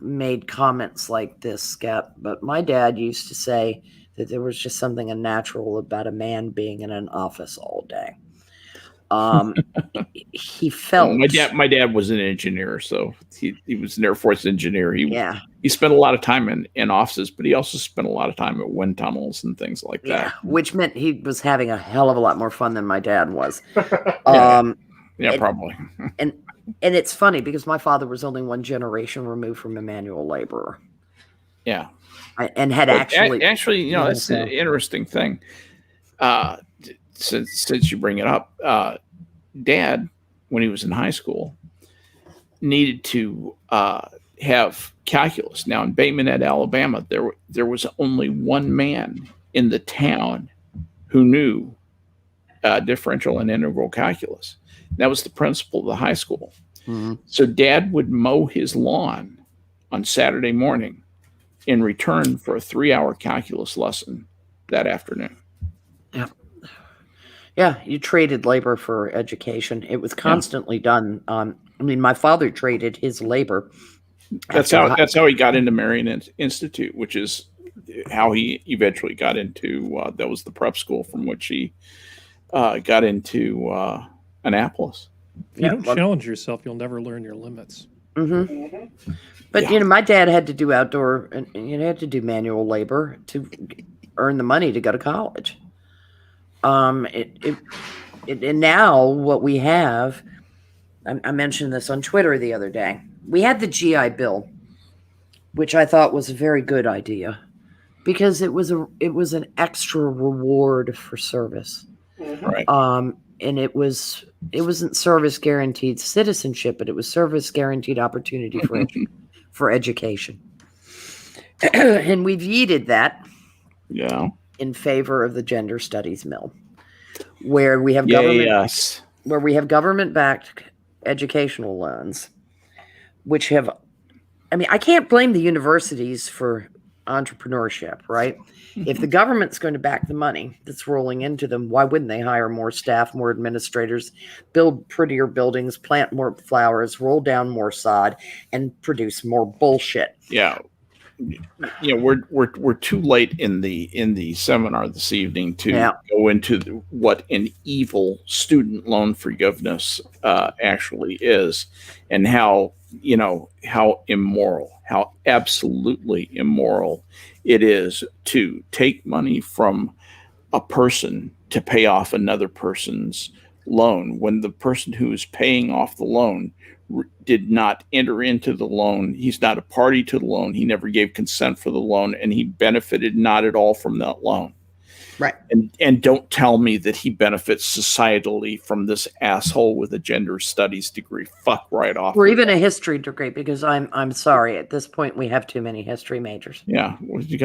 made comments like this, Skep, but my dad used to say that there was just something unnatural about a man being in an office all day. He felt my dad was an engineer, so he was an Air Force engineer. He spent a lot of time in offices, but he also spent a lot of time at wind tunnels and things like that. Which meant he was having a hell of a lot more fun than my dad was. Probably. And it's funny because my father was only one generation removed from a manual laborer. Yeah. And had actually, that's an interesting thing. Since you bring it up, Dad, when he was in high school, needed to have calculus. Now in Bateman, Alabama, there was only one man in the town who knew differential and integral calculus. That was the principal of the high school. Mm-hmm. So Dad would mow his lawn on Saturday morning in return for a 3-hour calculus lesson that afternoon. Yeah, you traded labor for education. It was constantly done. My father traded his labor. That's how he got into Marion Institute, which is how he eventually got into. That was the prep school from which he got into Annapolis. If you don't challenge yourself, you'll never learn your limits. Mm-hmm. But my dad had to do outdoor and had to do manual labor to earn the money to go to college. And now what we have, I mentioned this on Twitter the other day. We had the GI Bill, which I thought was a very good idea because it was an extra reward for service. Right. And it wasn't service guaranteed citizenship, but it was service guaranteed opportunity for education. And we've yeeted that. Yeah. In favor of the gender studies mill, where we have government, where we have government-backed educational loans, which have, I can't blame the universities for entrepreneurship, right? If the government's going to back the money that's rolling into them, why wouldn't they hire more staff, more administrators, build prettier buildings, plant more flowers, roll down more sod, and produce more bullshit? Yeah. We're too late in the seminar this evening to go into what an evil student loan forgiveness actually is, and how immoral, how absolutely immoral it is to take money from a person to pay off another person's loan when the person who is paying off the loan did not enter into the loan. He's not a party to the loan. He never gave consent for the loan, and he benefited not at all from that loan. Right. And don't tell me that he benefits societally from this asshole with a gender studies degree. Fuck right off. Or even a history degree, because I'm sorry, at this point we have too many history majors. Yeah, you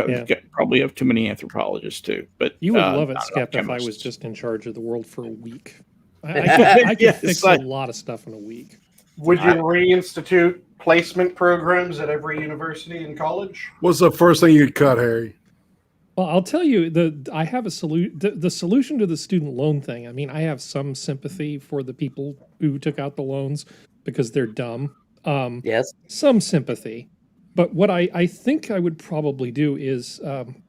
probably have too many anthropologists too. But you would love it, Skep, if I was just in charge of the world for a week. I could fix a lot of stuff in a week. Would you reinstitute placement programs at every university and college? What's the first thing you'd cut, Harry? Well, I'll tell you, I have a solution. The solution to the student loan thing. I have some sympathy for the people who took out the loans because they're dumb. Yes. Some sympathy. But what I think I would probably do is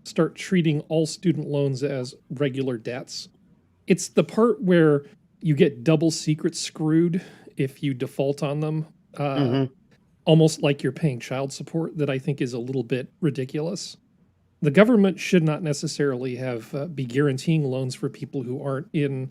start treating all student loans as regular debts. It's the part where you get double secret screwed if you default on them, almost like you're paying child support, that I think is a little bit ridiculous. The government should not necessarily be guaranteeing loans for people who aren't in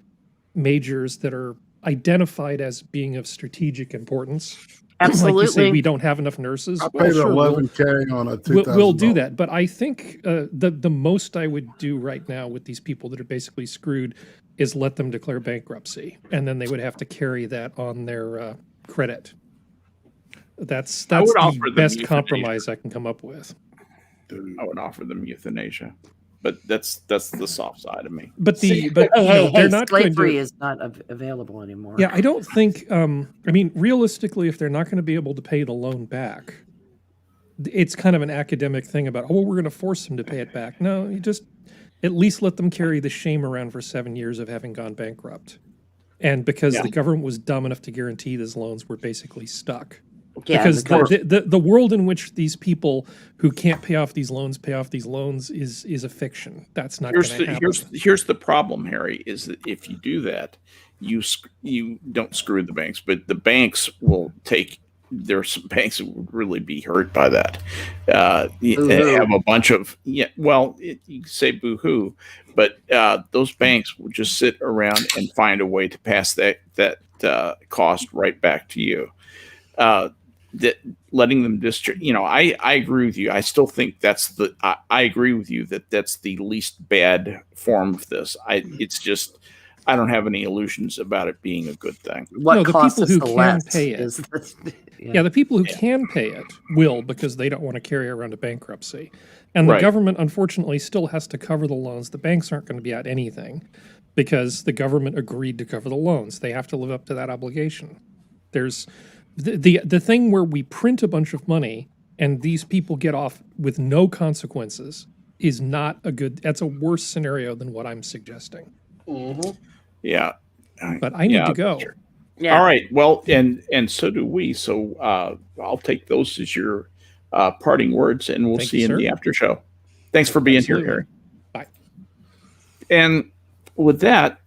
majors that are identified as being of strategic importance. Absolutely. Like you say, we don't have enough nurses. I paid $11K on a $2,000. We'll do that, but I think the most I would do right now with these people that are basically screwed is let them declare bankruptcy, and then they would have to carry that on their credit. That's the best compromise I can come up with. I would offer them euthanasia, but that's the soft side of me. But they're not slavery is not available anymore. Yeah, I don't think. Realistically, if they're not going to be able to pay the loan back, it's kind of an academic thing about, we're going to force them to pay it back. No, you just at least let them carry the shame around for 7 years of having gone bankrupt. And because the government was dumb enough to guarantee these loans, we're basically stuck. Yeah, because the world in which these people who can't pay off these loans is a fiction. That's not going to happen. Here's the problem, Harry, is that if you do that, you don't screw the banks, but the banks will take. There's some banks that would really be hurt by that. They have a bunch of you can say boo-hoo, but those banks will just sit around and find a way to pass that cost right back to you. That letting them distribute, I agree with you. I still think I agree with you that that's the least bad form of this. It's just I don't have any illusions about it being a good thing. What the costs people who us the can less pay it. is the- Yeah, the people who can pay it will, because they don't want to carry around a bankruptcy. And the Right. government, unfortunately, still has to cover the loans. The banks aren't going to be at anything because the government agreed to cover the loans. They have to live up to that obligation. There's the thing where we print a bunch of money and these people get off with no consequences is not a good, that's a worse scenario than what I'm suggesting. Mhm. Yeah. But I need to go. Sure. Yeah. All right. Well, and so do we. So I'll take those as your parting words, and we'll Thank see you, you in sir. the after show. Thanks for being Absolutely. here, Harry. Bye. And with that,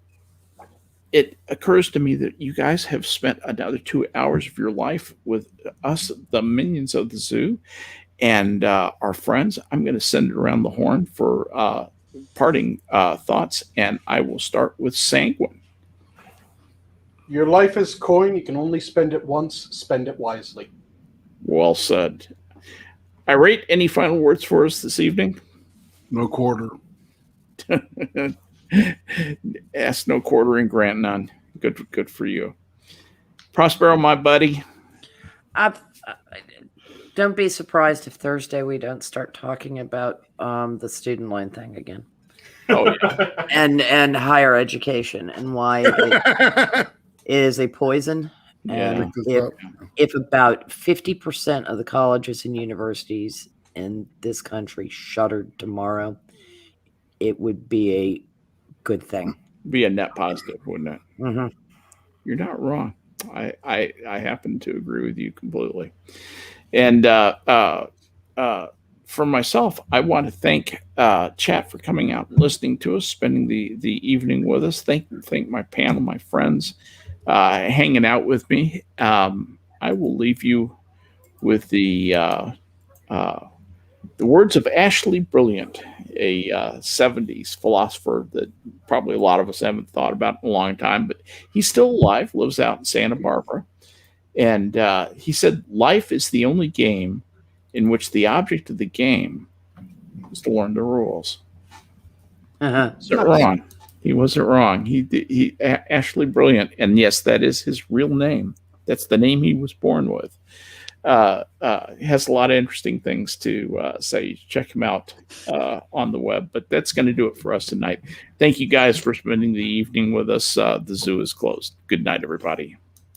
it occurs to me that you guys have spent another 2 hours of your life with us, the minions of the zoo, and our friends. I'm going to send it around the horn for parting thoughts, and I will start with Sanguine. Your life is coin. You can only spend it once. Spend it wisely. Well said. Irate, any final words for us this evening? No quarter. Ask no quarter and grant none. Good for you. Prospero, my buddy. Don't be surprised if Thursday we don't start talking about the student loan thing again. Oh, yeah. and higher education and why it is a poison. Yeah. And if about 50% of the colleges and universities in this country shuttered tomorrow, it would be a good thing. Be a net positive, wouldn't it? Mm-hmm. You're not wrong. I happen to agree with you completely. And for myself, I want to thank chat for coming out and listening to us, spending the evening with us. Thank my panel, my friends, hanging out with me. I will leave you with the words of Ashley Brilliant, a 70s philosopher that probably a lot of us haven't thought about in a long time, but he's still alive, lives out in Santa Barbara. And he said, life is the only game in which the object of the game is to learn the rules. Uh-huh. He wasn't wrong. He Ashley Brilliant. And yes, that is his real name. That's the name he was born with. Has a lot of interesting things to say. Check him out on the web. But that's going to do it for us tonight. Thank you guys for spending the evening with us. The zoo is closed. Good night, everybody.